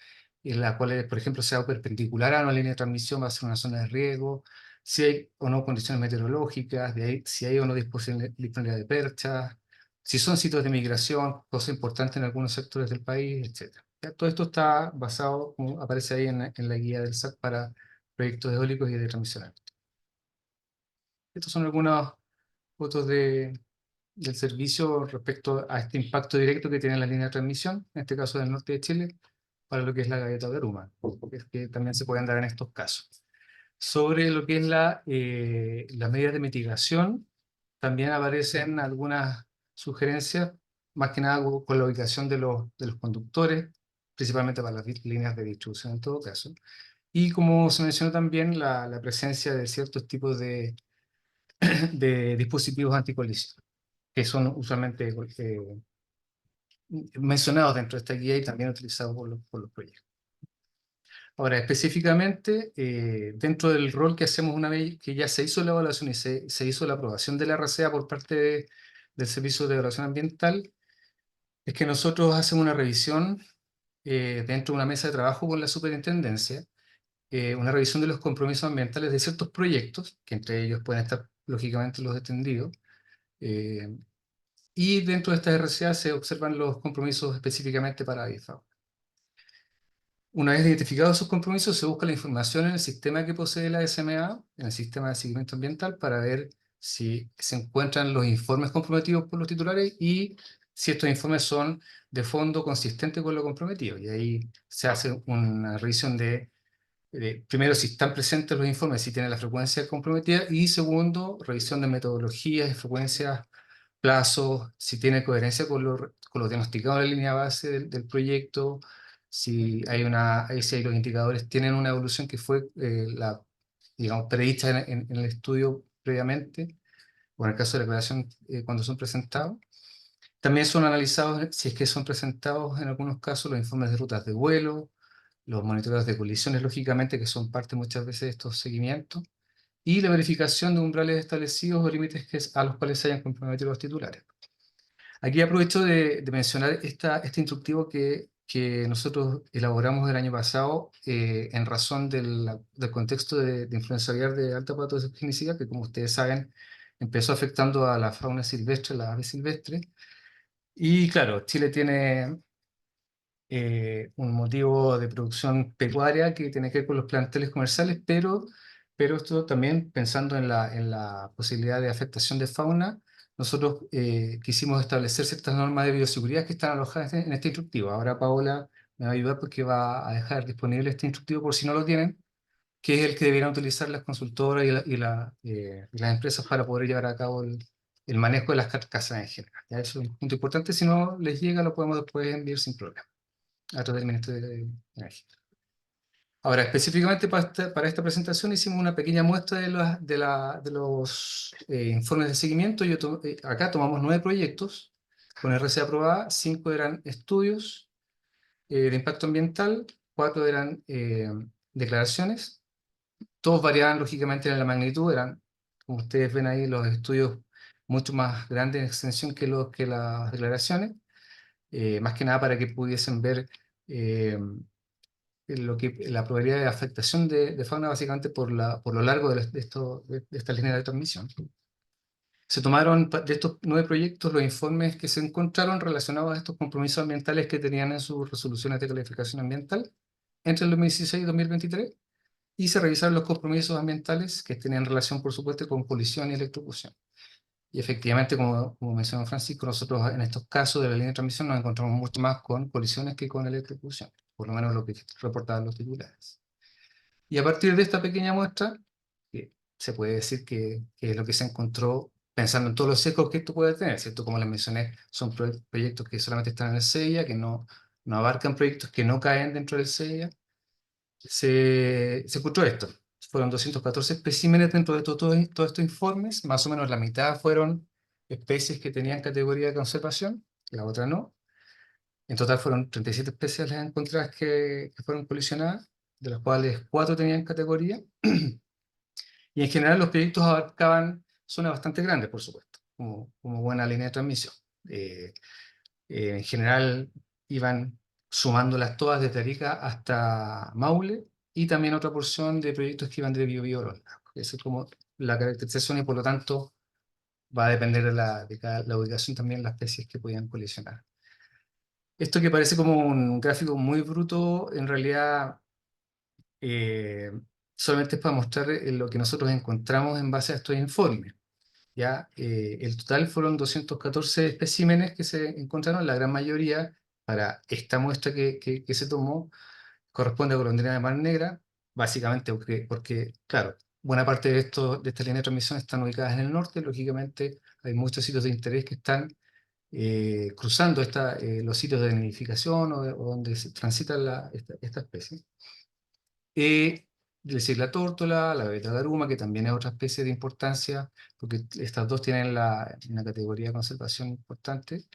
en la cual, por ejemplo, sea perpendicular a una línea de transmisión, va a ser una zona de riesgo, si hay o no condiciones meteorológicas, si hay o no disponibilidad de perchas, si son sitios de migración, cosa importante en algunos sectores del país, etc. Todo esto está basado, como aparece ahí en la guía del SAC para proyectos eólicos y de transmisión. Estos son algunos fotos del servicio respecto a este impacto directo que tiene la línea de transmisión, en este caso del norte de Chile, para lo que es la gaveta de Aruma, que también se pueden dar en estos casos. Sobre lo que es las medidas de mitigación, también aparecen algunas sugerencias, más que nada con la ubicación de los conductores, principalmente para las líneas de distribución en todo caso. Y como se mencionó también, la presencia de ciertos tipos de dispositivos anticolisión, que son usualmente mencionados dentro de esta guía y también utilizados por los proyectos. Ahora, específicamente, dentro del rol que hacemos una vez que ya se hizo la evaluación y se hizo la aprobación de la RCA por parte del Servicio de Evaluación Ambiental, es que nosotros hacemos una revisión dentro de una mesa de trabajo con la superintendencia, una revisión de los compromisos ambientales de ciertos proyectos, que entre ellos pueden estar lógicamente los extendidos, y dentro de esta RCA se observan los compromisos específicamente para avifauna. Una vez identificados esos compromisos, se busca la información en el sistema que posee la SMA, en el sistema de seguimiento ambiental, para ver si se encuentran los informes comprometidos por los titulares y si estos informes son de fondo consistentes con lo comprometido. Y ahí se hace una revisión primero, si están presentes los informes, si tienen la frecuencia comprometida, y segundo, revisión de metodologías y frecuencias, plazos, si tiene coherencia con lo diagnosticado en la línea base del proyecto, si hay si los indicadores tienen una evolución que fue, digamos, predicha en el estudio previamente, o en el caso de la declaración cuando son presentados. También son analizados, si es que son presentados en algunos casos, los informes de rutas de vuelo, los monitoreos de colisiones, lógicamente, que son parte muchas veces de estos seguimientos, y la verificación de umbrales establecidos o límites a los cuales se hayan comprometido los titulares. Aquí aprovecho de mencionar este instructivo que nosotros elaboramos el año pasado en razón del contexto de influenza aviar de alta patogenicidad, que como ustedes saben empezó afectando a la fauna silvestre, las aves silvestres. Y claro, Chile tiene un motivo de producción pecuaria que tiene que ver con los planteles comerciales, pero esto también pensando en la posibilidad de afectación de fauna, nosotros quisimos establecer ciertas normas de bioseguridad que están alojadas en este instructivo. Ahora Paola me va a ayudar porque va a dejar disponible este instructivo por si no lo tienen, que es el que deberían utilizar las consultoras y las empresas para poder llevar a cabo el manejo de las carcasas en general. ¿Ya? Eso es un punto importante. Si no les llega, lo podemos después enviar sin problema a través del Ministerio de Energía. Ahora, específicamente para esta presentación hicimos una pequeña muestra de los informes de seguimiento. Acá tomamos 9 proyectos con RC aprobada, 5 eran estudios de impacto ambiental, 4 eran declaraciones. Todos variaban lógicamente en la magnitud, eran, como ustedes ven ahí, los estudios mucho más grandes en extensión que las declaraciones, más que nada para que pudiesen ver la probabilidad de afectación de fauna básicamente por lo largo de esta línea de transmisión. Se tomaron de estos 9 proyectos los informes que se encontraron relacionados a estos compromisos ambientales que tenían en sus resoluciones de calificación ambiental entre el 2016 y 2023, y se revisaron los compromisos ambientales que tenían relación, por supuesto, con colisión y electrocución. Y efectivamente, como mencionó Francisco, nosotros en estos casos de la línea de transmisión nos encontramos mucho más con colisiones que con electrocución, por lo menos lo que reportaban los titulares. Y a partir de esta pequeña muestra, que se puede decir que es lo que se encontró pensando en todos los sesgos que esto puede tener, ¿cierto? Como les mencioné, son proyectos que solamente están en el CEIA, que no abarcan proyectos que no caen dentro del CEIA. Se encontró esto. Fueron 214 especímenes dentro de todos estos informes, más o menos la mitad fueron especies que tenían categoría de conservación, la otra no. En total fueron 37 especies las encontradas que fueron colisionadas, de las cuales 4 tenían categoría. Y en general los proyectos abarcaban zonas bastante grandes, por supuesto, como buena línea de transmisión. En general iban sumándolas todas desde Arica hasta Maule, y también otra porción de proyectos que iban de Biobío a los lagos. Esa es como la caracterización, y por lo tanto va a depender de la ubicación también de las especies que podían colisionar. Esto que parece como un gráfico muy bruto, en realidad solamente es para mostrar lo que nosotros encontramos en base a estos informes. ¿Ya? El total fueron 214 especímenes que se encontraron, la gran mayoría para esta muestra que se tomó corresponde a golondrina de mar negra, básicamente porque, claro, buena parte de esta línea de transmisión están ubicadas en el norte. Lógicamente hay muchos sitios de interés que están cruzando los sitios de nidificación o donde se transita esta especie. Decir, la tórtola, la gaveta de Aruma, que también es otra especie de importancia, porque estas dos tienen una categoría de conservación importante.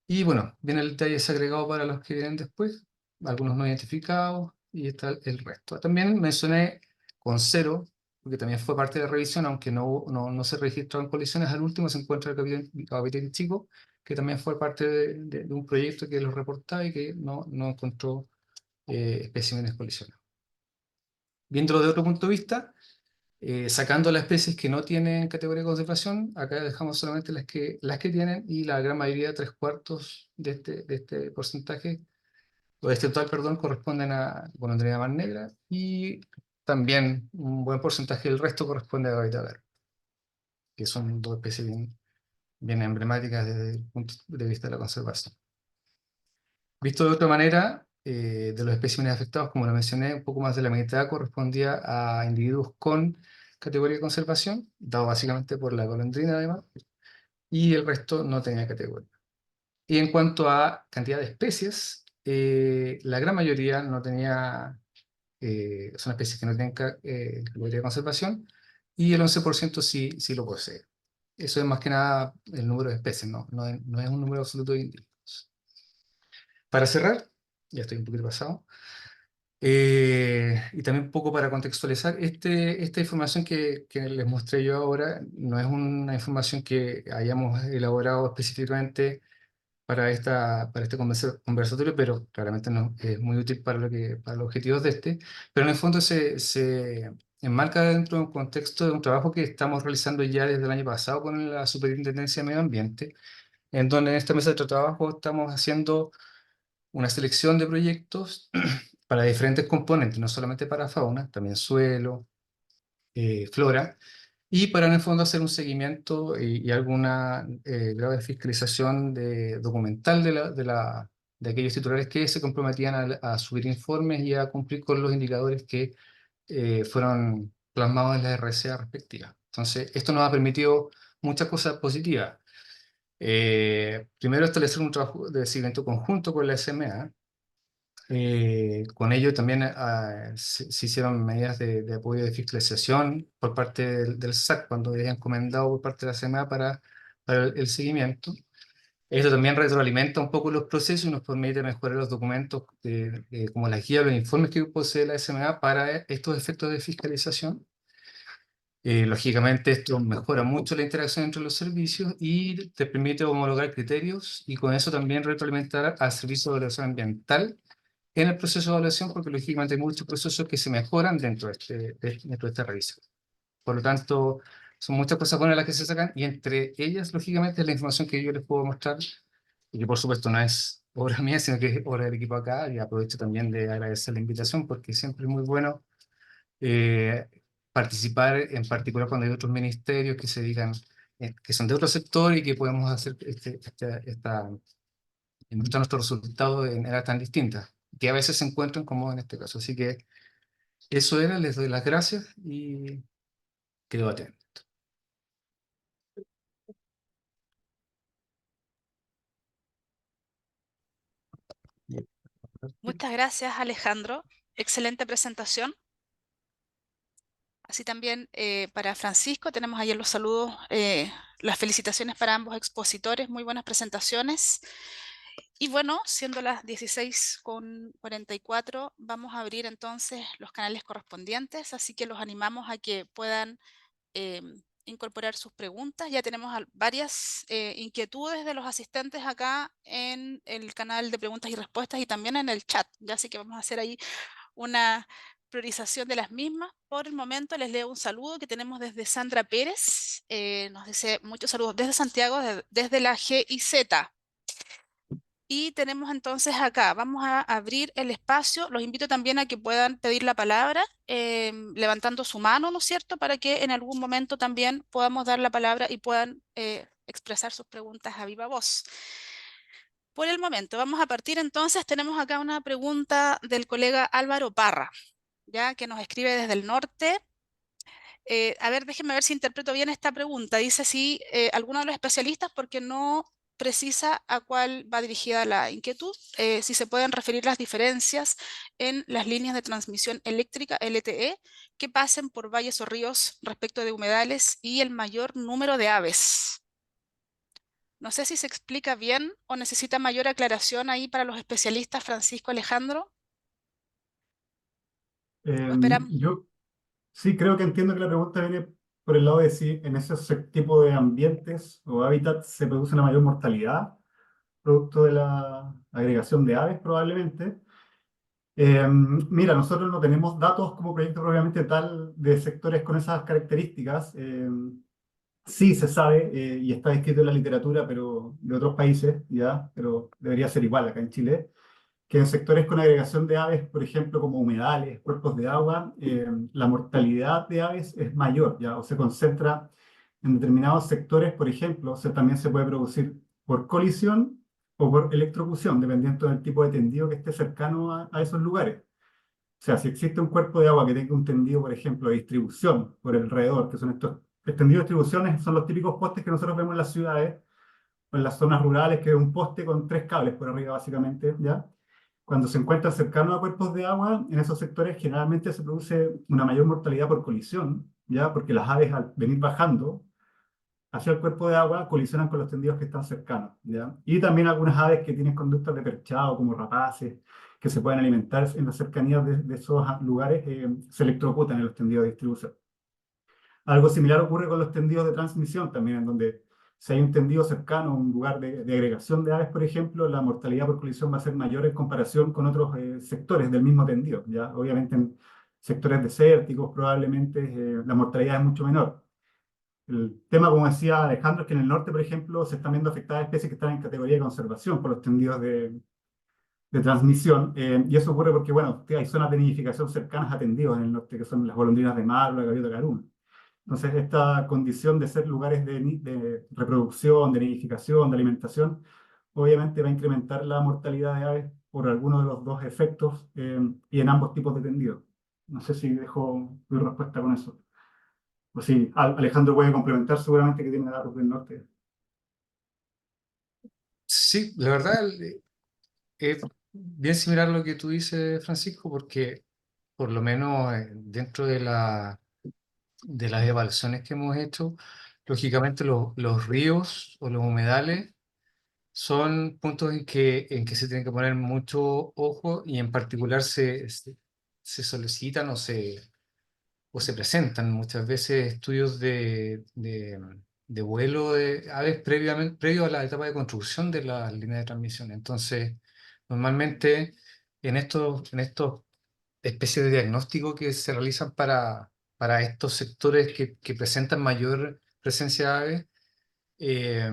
Y bueno, viene el detalle desagregado para los que vienen después, algunos no identificados, y está el resto. También mencioné con 0, porque también fue parte de la revisión, aunque no se registraron colisiones. Al último se encuentra el capitán chico, que también fue parte de un proyecto que los reportaba y que no encontró especímenes colisionados. Viéndolo de otro punto de vista, sacando las especies que no tienen categoría de conservación, acá dejamos solamente las que tienen, y la gran mayoría, 3/4 de este porcentaje, o de este total, perdón, corresponden a golondrina de mar negra, y también un buen porcentaje del resto corresponde a gaveta verde, que son 2 especies bien emblemáticas desde el punto de vista de la conservación. Visto de otra manera, de los especímenes afectados, como lo mencioné, un poco más de la mitad correspondía a individuos con categoría de conservación, dado básicamente por la golondrina además, y el resto no tenía categoría. Y en cuanto a cantidad de especies, la gran mayoría no tenía, son especies que no tienen categoría de conservación, y el 11% sí, sí lo posee. Eso es más que nada el número de especies, no es un número absoluto de individuos. Para cerrar, ya estoy un poquito pasado, y también un poco para contextualizar, esta información que les mostré yo ahora no es una información que hayamos elaborado específicamente para este conversatorio, pero claramente es muy útil para los objetivos de este, pero en el fondo se enmarca dentro de un contexto de un trabajo que estamos realizando ya desde el año pasado con la Superintendencia de Medio Ambiente, en donde en esta mesa de trabajo estamos haciendo una selección de proyectos para diferentes componentes, no solamente para fauna, también suelo, flora, y para en el fondo hacer un seguimiento y alguna grado de fiscalización documental de aquellos titulares que se comprometían a subir informes y a cumplir con los indicadores que fueron plasmados en la RCA respectiva. Entonces, esto nos ha permitido muchas cosas positivas. Primero, establecer un trabajo de seguimiento conjunto con la SMA. Con ello también se hicieron medidas de apoyo de fiscalización por parte del SAC cuando había encomendado por parte de la CMA para el seguimiento. Esto también retroalimenta un poco los procesos y nos permite mejorar los documentos como las guías, los informes que posee la SMA para estos efectos de fiscalización. Lógicamente esto mejora mucho la interacción entre los servicios y te permite homologar criterios y con eso también retroalimentar al servicio de evaluación ambiental en el proceso de evaluación, porque lógicamente hay muchos procesos que se mejoran dentro de esta revisión. Por lo tanto, son muchas cosas buenas las que se sacan, y entre ellas, lógicamente, es la información que yo les puedo mostrar, y que por supuesto no es obra mía, sino que es obra del equipo acá, y aprovecho también de agradecer la invitación, porque siempre es muy bueno eh, participar, en particular cuando hay otros ministerios que se dedican, que son de otro sector, y que podemos hacer mostrar nuestros resultados en áreas tan distintas, que a veces se encuentran como en este caso. Así que eso era, les doy las gracias y quedo atento. Muchas gracias, Alejandro. Excelente presentación. Así también para Francisco, tenemos ayer los saludos, las felicitaciones para ambos expositores, muy buenas presentaciones. Y bueno, siendo las 16:44, vamos a abrir entonces los canales correspondientes, así que los animamos a que puedan incorporar sus preguntas. Ya tenemos varias inquietudes de los asistentes acá en el canal de preguntas y respuestas y también en el chat, ya así que vamos a hacer ahí una priorización de las mismas. Por el momento les leo un saludo que tenemos desde Sandra Pérez, nos dice muchos saludos desde Santiago, desde la GIZ. Y tenemos entonces acá, vamos a abrir el espacio, los invito también a que puedan pedir la palabra levantando su mano, ¿no es cierto?, para que en algún momento también podamos dar la palabra y puedan expresar sus preguntas a viva voz. Por el momento, vamos a partir entonces, tenemos acá una pregunta del colega Álvaro Parra, ya que nos escribe desde el norte. A ver, déjenme ver si interpreto bien esta pregunta. Dice si alguno de los especialistas, porque no precisa a cuál va dirigida la inquietud, si se pueden referir las diferencias en las líneas de transmisión eléctrica LTE que pasen por valles o ríos respecto de humedales y el mayor número de aves. No sé si se explica bien o necesita mayor aclaración ahí para los especialistas, Francisco, Alejandro. Esperamos. Yo sí creo que entiendo que la pregunta viene por el lado de si en ese tipo de ambientes o hábitats se produce una mayor mortalidad, producto de la agregación de aves probablemente. Mira, nosotros no tenemos datos como proyecto propiamente tal de sectores con esas características. Sí se sabe y está escrito en la literatura, pero de otros países, ya, pero debería ser igual acá en Chile, que en sectores con agregación de aves, por ejemplo, como humedales, cuerpos de agua, la mortalidad de aves es mayor, ya, o se concentra en determinados sectores, por ejemplo, también se puede producir por colisión o por electrocución, dependiendo del tipo de tendido que esté cercano a esos lugares. O sea, si existe un cuerpo de agua que tenga un tendido, por ejemplo, de distribución por alrededor, que son estos tendidos de distribuciones, son los típicos postes que nosotros vemos en las ciudades o en las zonas rurales, que es un poste con 3 cables por arriba, básicamente, ¿ya? Cuando se encuentran cercanos a cuerpos de agua, en esos sectores generalmente se produce una mayor mortalidad por colisión, ¿ya? Porque las aves al venir bajando hacia el cuerpo de agua colisionan con los tendidos que están cercanos, ¿ya? Y también algunas aves que tienen conductas de perchado, como rapaces, que se pueden alimentar en las cercanías de esos lugares, se electrocutan en los tendidos de distribución. Algo similar ocurre con los tendidos de transmisión también, en donde si hay un tendido cercano, un lugar de agregación de aves, por ejemplo, la mortalidad por colisión va a ser mayor en comparación con otros sectores del mismo tendido, ¿ya? Obviamente en sectores desérticos probablemente la mortalidad es mucho menor. El tema, como decía Alejandro, es que en el norte, por ejemplo, se están viendo afectadas especies que están en categoría de conservación por los tendidos de transmisión, y eso ocurre porque, bueno, hay zonas de nidificación cercanas a tendidos en el norte, que son las golondrinas de mar o la gaviota caruna. Entonces, esta condición de ser lugares de reproducción, de nidificación, de alimentación, obviamente va a incrementar la mortalidad de aves por alguno de los dos efectos y en ambos tipos de tendidos. No sé si dejo mi respuesta con eso. Pues sí, Alejandro puede complementar, seguramente que tiene datos del norte. Sí, la verdad es bien similar a lo que tú dices, Francisco, porque por lo menos dentro de las evaluaciones que hemos hecho, lógicamente los ríos o los humedales son puntos en que se tiene que poner mucho ojo y en particular se solicitan o se presentan muchas veces estudios de vuelo de aves previo a la etapa de construcción de la línea de transmisión. Entonces, normalmente en estos especies de diagnóstico que se realizan para estos sectores que presentan mayor presencia de aves, eh,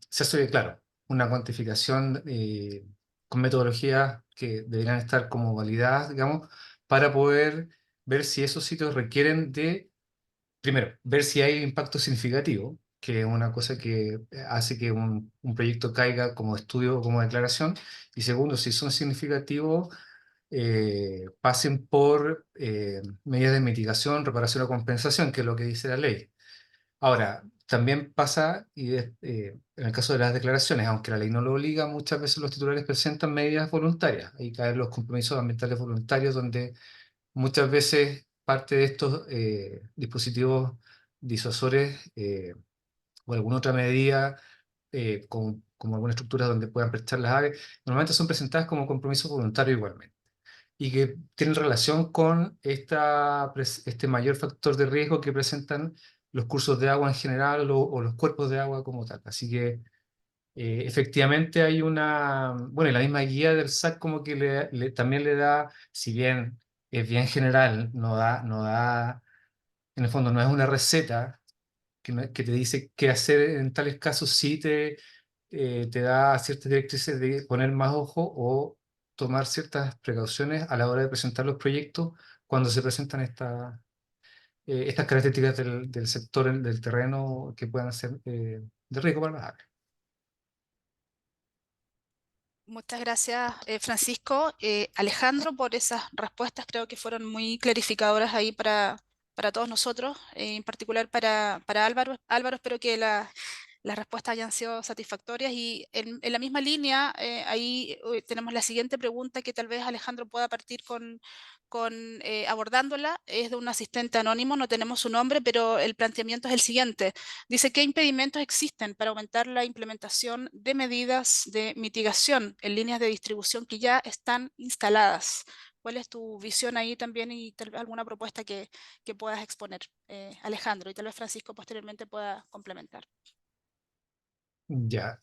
se hace, claro, una cuantificación con metodologías que deberían estar como validadas, digamos, para poder ver si esos sitios requieren de, primero, ver si hay impacto significativo, que es una cosa que hace que un proyecto caiga como estudio o como declaración, y segundo, si son significativos, pasen por medidas de mitigación, reparación o compensación, que es lo que dice la ley. Ahora, también pasa, en el caso de las declaraciones, aunque la ley no lo obliga, muchas veces los titulares presentan medidas voluntarias. Ahí caen los compromisos ambientales voluntarios, donde muchas veces parte de estos dispositivos disuasores o alguna otra medida, como alguna estructura donde puedan prestar las aves, normalmente son presentadas como compromiso voluntario igualmente y que tienen relación con este mayor factor de riesgo que presentan los cursos de agua en general o los cuerpos de agua como tal. Así que efectivamente hay bueno, y la misma guía del SAC como que también le da, si bien es bien general, en el fondo no es una receta que te dice qué hacer en tales casos, sí te da ciertas directrices de poner más ojo o tomar ciertas precauciones a la hora de presentar los proyectos cuando se presentan estas características del sector, del terreno que puedan ser de riesgo para las aves. Muchas gracias, Francisco. Alejandro, por esas respuestas, creo que fueron muy clarificadoras ahí para todos nosotros, en particular para Álvaro. Álvaro, espero que las respuestas hayan sido satisfactorias y en la misma línea, ahí tenemos la siguiente pregunta que tal vez Alejandro pueda partir con abordándola. Es de un asistente anónimo, no tenemos su nombre, pero el planteamiento es el siguiente. Dice, ¿qué impedimentos existen para aumentar la implementación de medidas de mitigación en líneas de distribución que ya están instaladas? ¿Cuál es tu visión ahí también y tal vez alguna propuesta que puedas exponer, Alejandro? Y tal vez Francisco posteriormente pueda complementar. Ya,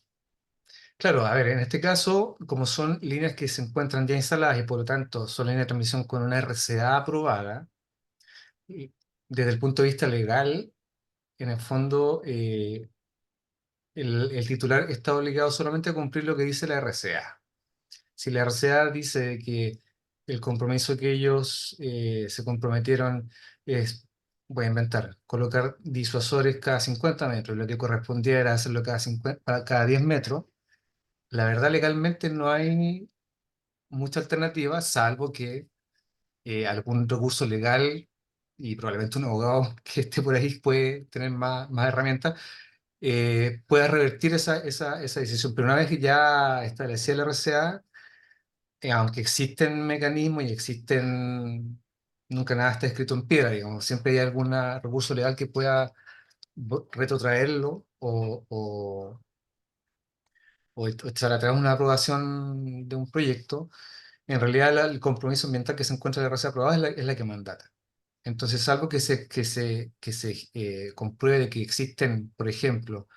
claro, a ver, en este caso, como son líneas que se encuentran ya instaladas y por lo tanto son líneas de transmisión con una RCA aprobada, y desde el punto de vista legal, en el fondo, el titular está obligado solamente a cumplir lo que dice la RCA. Si la RCA dice que el compromiso que ellos se comprometieron es, voy a inventar, colocar disuasores cada 50 metros, lo que correspondía era hacerlo cada 10 metros, la verdad legalmente no hay mucha alternativa, salvo que algún recurso legal y probablemente un abogado que esté por ahí puede tener más herramientas, pueda revertir esa decisión. Pero una vez que ya establecía la RCA, aunque existen mecanismos y existen nunca nada está escrito en piedra, digamos. Siempre hay algún recurso legal que pueda retrotraerlo o echar atrás una aprobación de un proyecto. En realidad el compromiso ambiental que se encuentra en la RCA aprobada es la que mandata. Entonces, algo que se compruebe de que existen, por ejemplo,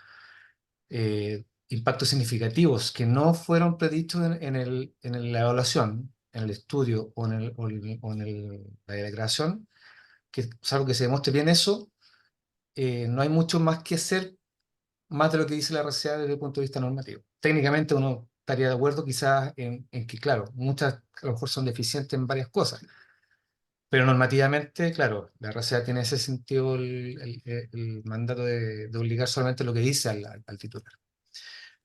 impactos significativos que no fueron predichos en la evaluación, en el estudio o en la declaración, que salvo que se demuestre bien eso, no hay mucho más que hacer, más de lo que dice la RCA desde el punto de vista normativo. Técnicamente uno estaría de acuerdo quizás en que, claro, muchas a lo mejor son deficientes en varias cosas, pero normativamente, claro, la RCA tiene ese sentido el mandato de obligar solamente lo que dice al titular.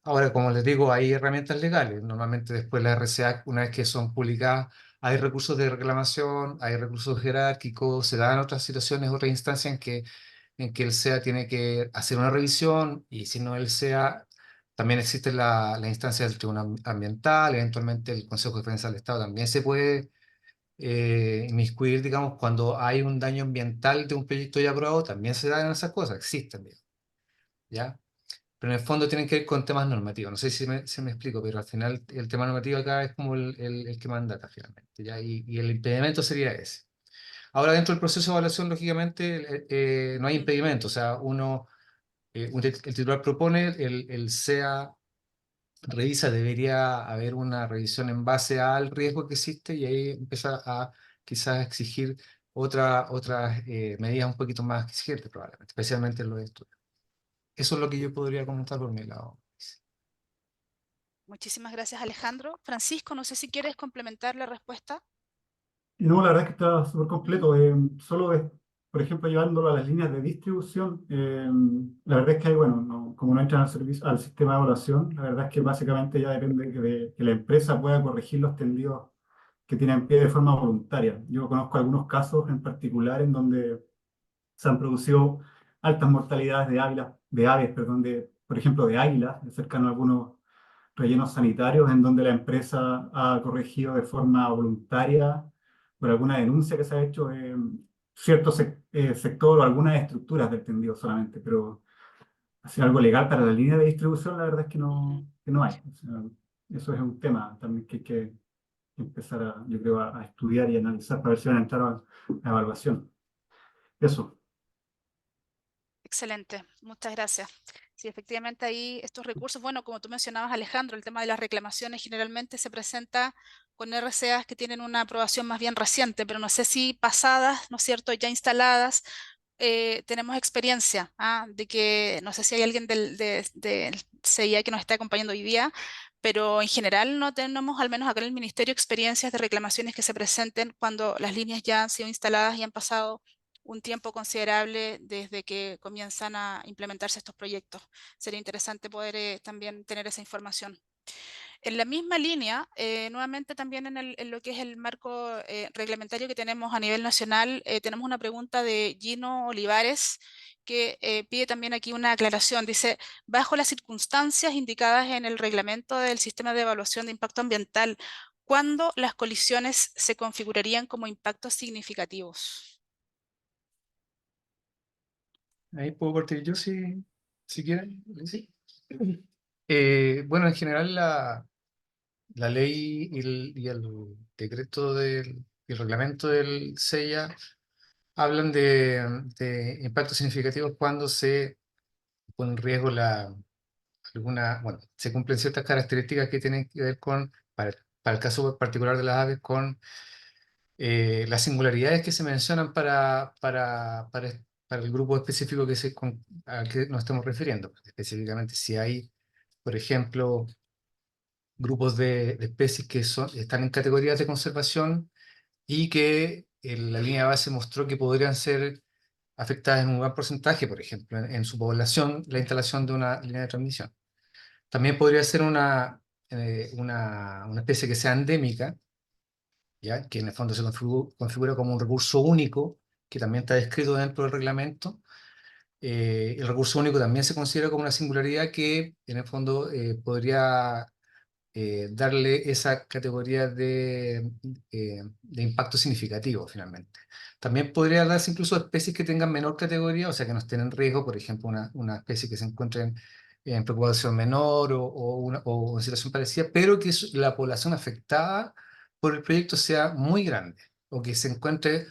Ahora, como les digo, hay herramientas legales. Normalmente después la RCA, una vez que son publicadas, hay recursos de reclamación, hay recursos jerárquicos, se dan otras situaciones, otras instancias en que el SEA tiene que hacer una revisión y si no el SEA, también existe la instancia del Tribunal Ambiental, eventualmente el Consejo de Defensa del Estado también se puede inmiscuir, digamos, cuando hay un daño ambiental de un proyecto ya aprobado, también se dan esas cosas, existen, digamos, ¿ya? Pero en el fondo tienen que ver con temas normativos. No sé si me explico, pero al final el tema normativo acá es como el que mandata finalmente, ¿ya? Y el impedimento sería ese. Ahora, dentro del proceso de evaluación, lógicamente, no hay impedimento. O sea, el titular propone, el SEA revisa, debería haber una revisión en base al riesgo que existe y ahí empieza a quizás exigir otras medidas un poquito más exigentes, probablemente, especialmente en los estudios. Eso es lo que yo podría comentar por mi lado. Muchísimas gracias, Alejandro. Francisco, no sé si quieres complementar la respuesta. Y no, la verdad es que está súper Ujú, completo. Solo es, por ejemplo, llevándolo a las líneas de distribución, la verdad es que hay, bueno, como no entran al sistema de evaluación, la verdad es que básicamente ya depende de que la empresa pueda corregir los tendidos que tienen pie de forma voluntaria. Yo conozco algunos casos en particular en donde se han producido altas mortalidades de aves, perdón, por ejemplo, de águilas, cercano a algunos rellenos sanitarios en donde la empresa ha corregido de forma voluntaria por alguna denuncia que se ha hecho cierto sector o algunas estructuras del tendido solamente, pero hacer algo legal para la línea de distribución, la verdad es ujú. que no hay. O sea, eso es un tema también que hay que empezar yo creo, a estudiar y analizar para ver si van a entrar a evaluación. Eso. Excelente, muchas gracias. Sí, efectivamente ahí estos recursos, bueno, como tú mencionabas, Alejandro, el tema de las reclamaciones generalmente se presenta con RCAs que tienen una aprobación más bien reciente, pero no sé si pasadas, ¿no es cierto?, ya instaladas, tenemos experiencia, de que, no sé si hay alguien del CIA que nos está acompañando hoy día, pero en general no tenemos, al menos acá en el Ministerio, experiencias de reclamaciones que se presenten cuando las líneas ya han sido instaladas y han pasado un tiempo considerable desde que comienzan a implementarse estos proyectos. Sería interesante poder también tener esa información. En la misma línea, nuevamente también en lo que es el marco reglamentario que tenemos a nivel nacional, tenemos una pregunta de Gino Olivares que pide también aquí una aclaración. Dice, bajo las circunstancias indicadas en el reglamento del sistema de evaluación de impacto ambiental, ¿cuándo las colisiones se configurarían como impactos significativos? Ahí puedo partir yo si quieren. Sí. Bueno, en general la ley y el decreto y el reglamento del SEIA hablan de impactos significativos cuando se pone en riesgo bueno, se cumplen ciertas características que tienen que ver para el caso particular de las aves, con las singularidades que se mencionan para el grupo específico al que nos estamos refiriendo. Específicamente, si hay, por ejemplo, grupos de especies que están en categorías de conservación y que la línea de base mostró que podrían ser afectadas en un gran porcentaje, por ejemplo, en su población, la instalación de una línea de transmisión. También podría ser una especie que sea endémica, ¿ya? Que en el fondo se configura como un recurso único, que también está descrito dentro del reglamento. El recurso único también se considera como una singularidad que en el fondo podría darle esa categoría de impacto significativo finalmente. También podría darse incluso a especies que tengan menor categoría, o sea, que no estén en riesgo, por ejemplo, una especie que se encuentre en preocupación menor o en situación parecida, pero que la población afectada por el proyecto sea muy grande, o que se encuentre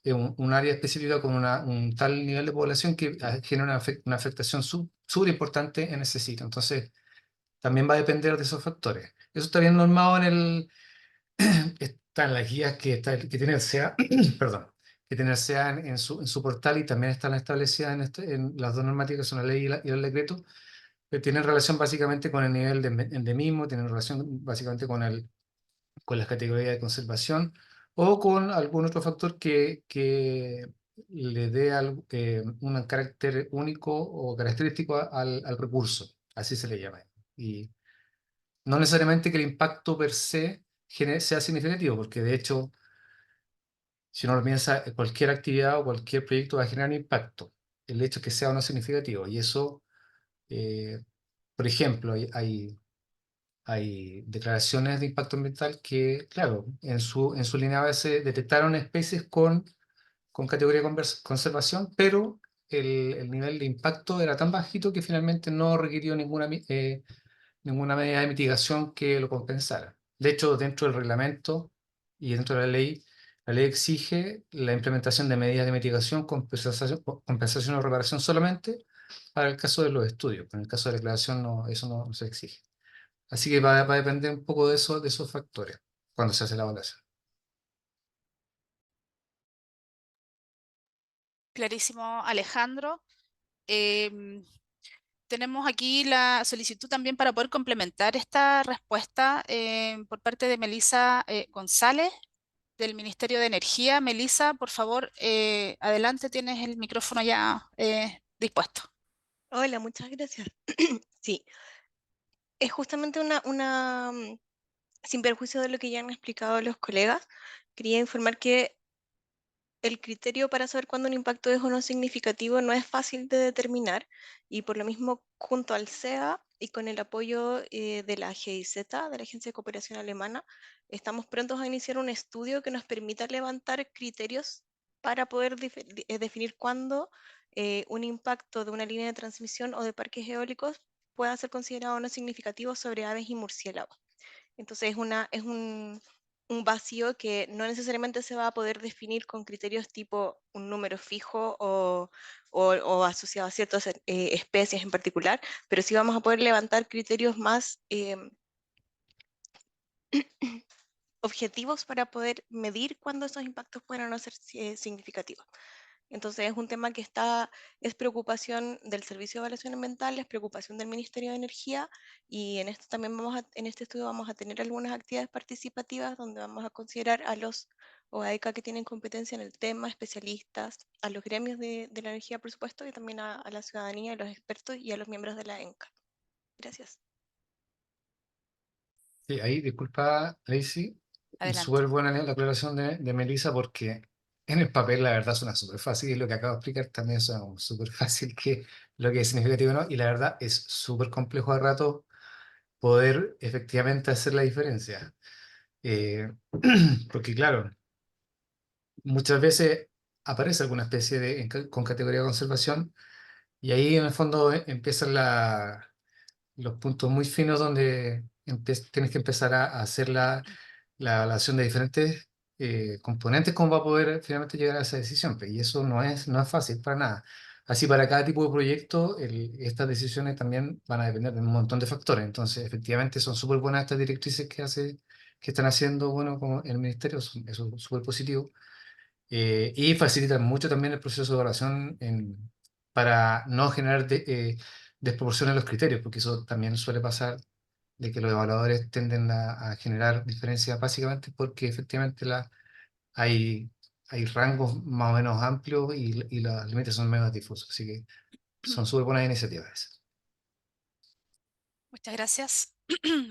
en un área específica con un tal nivel de población que genera una afectación súper importante en ese sitio. Entonces, también va a depender de esos factores. Eso está bien normado está en las guías que tiene el SEA, perdón, que tiene el SEA en su portal, y también están establecidas en las dos normativas, que son la ley y el decreto, que tienen relación básicamente con el nivel de endemismo, tienen relación básicamente con las categorías de conservación o con algún otro factor que le dé un carácter único o característico al recurso, así se le llama. Y no necesariamente que el impacto per se sea significativo, porque de hecho, si uno lo piensa, cualquier actividad o cualquier proyecto va a generar un impacto. El hecho es que sea o no significativo. Y eso, eh, por ejemplo, hay declaraciones de impacto ambiental que, claro, en su línea base detectaron especies con categoría de conservación, pero el nivel de impacto era tan bajito que finalmente no requirió ninguna medida de mitigación que lo compensara. De hecho, dentro del reglamento y dentro de la ley exige la implementación de medidas de mitigación, compensación o reparación solamente para el caso de los estudios. En el caso de la declaración eso no se exige. Así que va a depender un poco de esos factores cuando se hace la evaluación. Clarísimo, Alejandro. Em, Tenemos aquí la solicitud también para poder complementar esta respuesta por parte de Melisa González del Ministerio de Energía. Melisa, por favor, adelante, tienes el micrófono ya dispuesto. Hola, muchas gracias. Sí, es justamente sin perjuicio de lo que ya han explicado los colegas, quería informar que el criterio para saber cuándo un impacto es o no significativo no es fácil de determinar, y por lo mismo, junto al SEA y con el apoyo de la GIZ, de la Agencia de Cooperación Alemana, estamos prontos a iniciar un estudio que nos permita levantar criterios para poder definir cuándo un impacto de una línea de transmisión o de parques eólicos pueda ser considerado no significativo sobre aves y murciélagos. Entonces es un vacío que no necesariamente se va a poder definir con criterios tipo un número fijo o asociado a ciertas especies en particular, pero sí vamos a poder levantar criterios más objetivos para poder medir cuándo esos impactos pueden no ser significativos. Entonces es un tema que es preocupación del Servicio de Evaluación Ambiental, es preocupación del Ministerio de Energía, y en esto también en este estudio vamos a tener algunas actividades participativas donde vamos a considerar a los OAECA que tienen competencia en el tema, especialistas, a los gremios de la energía, por supuesto, y también a la ciudadanía, a los expertos y a los miembros de la ENCA. Gracias. Sí, ahí, disculpa, Daisy, Adelante. súper buena la aclaración de Melissa, porque en el papel la verdad suena súper fácil, y lo que acabo de explicar también suena súper fácil, que lo que es significativo o no, y la verdad es súper complejo a rato poder efectivamente hacer la diferencia. Eh, Porque claro, muchas veces aparece alguna especie con categoría de conservación, y ahí en el fondo empiezan los puntos muy finos donde tienes que empezar a hacer la evaluación de diferentes componentes, cómo va a poder finalmente llegar a esa decisión. Pues, y eso no es fácil para nada. Así, para cada tipo de proyecto, estas decisiones también van a depender de un montón de factores. Entonces, efectivamente, son súper buenas estas directrices que están haciendo, bueno, como el ministerio, eso es súper positivo. Y facilitan mucho también el proceso de evaluación para no generar desproporciones en los criterios, porque eso también suele pasar, de que los evaluadores tienden a generar diferencias básicamente porque efectivamente hay, hay rangos más o menos amplios, y los límites son menos difusos. Así que son súper buenas iniciativas esas. Muchas gracias.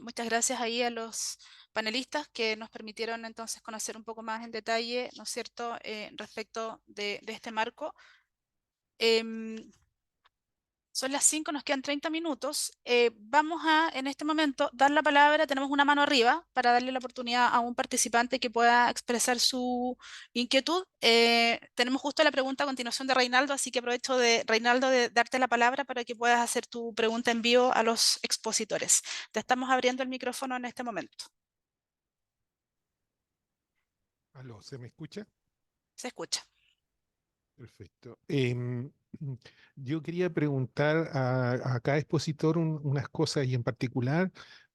Muchas gracias ahí a los panelistas que nos permitieron entonces conocer un poco más en detalle, ¿no es cierto?, respecto de este marco. Em, Son las 5, nos quedan 30 minutos. Vamos a, en este momento, dar la palabra. Tenemos una mano arriba para darle la oportunidad a un participante que pueda expresar su inquietud. Tenemos justo la pregunta a continuación de Reinaldo, así que aprovecho de, Reinaldo, de darte la palabra para que puedas hacer tu pregunta en vivo a los expositores. Te estamos abriendo el micrófono en este momento. Aló, ¿se me escucha? Se escucha. Perfecto. Yo quería preguntar a cada expositor unas cosas y en particular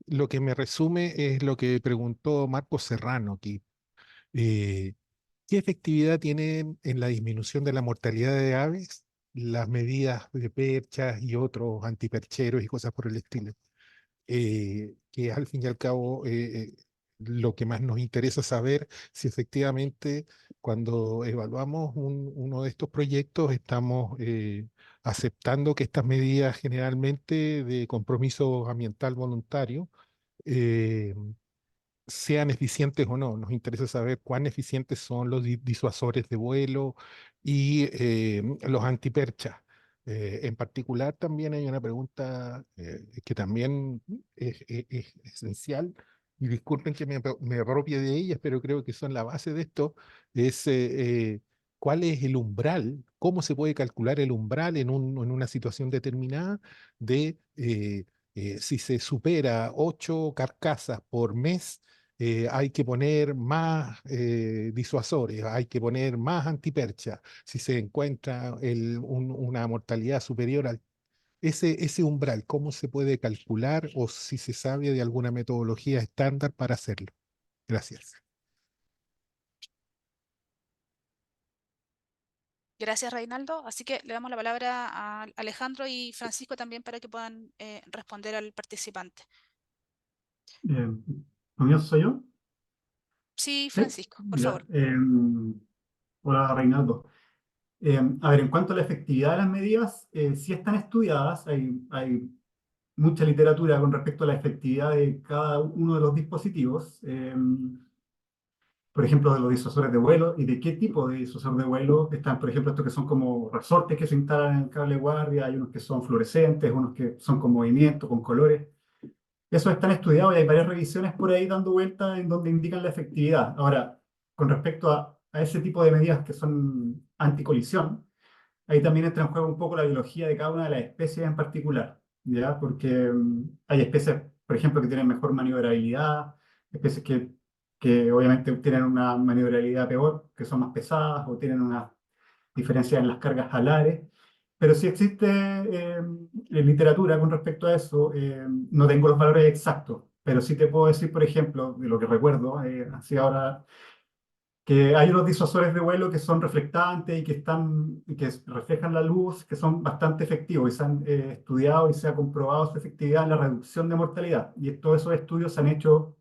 lo que me resume es lo que preguntó Marco Serrano aquí. Eh, ¿Qué efectividad tienen en la disminución de la mortalidad de aves las medidas de perchas y otros antipercheros y cosas por el estilo? Que al fin y al cabo lo que más nos interesa saber si efectivamente cuando evaluamos uno de estos proyectos estamos aceptando que estas medidas generalmente de compromiso ambiental voluntario eh, sean eficientes o no. Nos interesa saber cuán eficientes son los disuasores de vuelo y los antiperchas. En particular, también hay una pregunta que también es esencial, y disculpen que me apropie de ellas, pero creo que son la base de esto, es cuál es el umbral, cómo se puede calcular el umbral en una situación determinada de si se supera 8 carcasas por mes, hay que poner más disuasores, hay que poner más antipercha. Si se encuentra una mortalidad superior al ese umbral, ¿cómo se puede calcular o si se sabe de alguna metodología estándar para hacerlo? Gracias. Gracias, Reinaldo. Así que le damos la palabra a Alejandro y Francisco también para que puedan responder al participante. ¿Comienzo soy yo? Sí, Sí, Francisco, por ya. favor. Hola, Reinaldo. A ver, en cuanto a la efectividad de las medidas, sí están estudiadas, hay mucha literatura con respecto a la efectividad de cada uno de los dispositivos, por ejemplo, de los disuasores de vuelo y de qué tipo de disuasor de vuelo están, por ejemplo, estos que son como resortes que se instalan en el cable de guardia, hay unos que son fluorescentes, unos que son con movimiento, con colores. Esos están estudiados y hay varias revisiones por ahí dando vueltas en donde indican la efectividad. Ahora, con respecto a ese tipo de medidas que son anticolisión, ahí también entra en juego un poco la biología de cada una de las especies en particular, ¿ya? Porque hay especies, por ejemplo, que tienen mejor maniobrabilidad, especies que obviamente tienen una maniobrabilidad peor, que son más pesadas o tienen una diferencia en las cargas alares. Pero sí existe literatura con respecto a eso. No tengo los valores exactos, pero sí te puedo decir, por ejemplo, de lo que recuerdo, así ahora, que hay unos disuasores de vuelo que son reflectantes y que reflejan la luz, que son bastante efectivos y se han estudiado y se ha comprobado su efectividad en la reducción de mortalidad. Y todos esos estudios se han hecho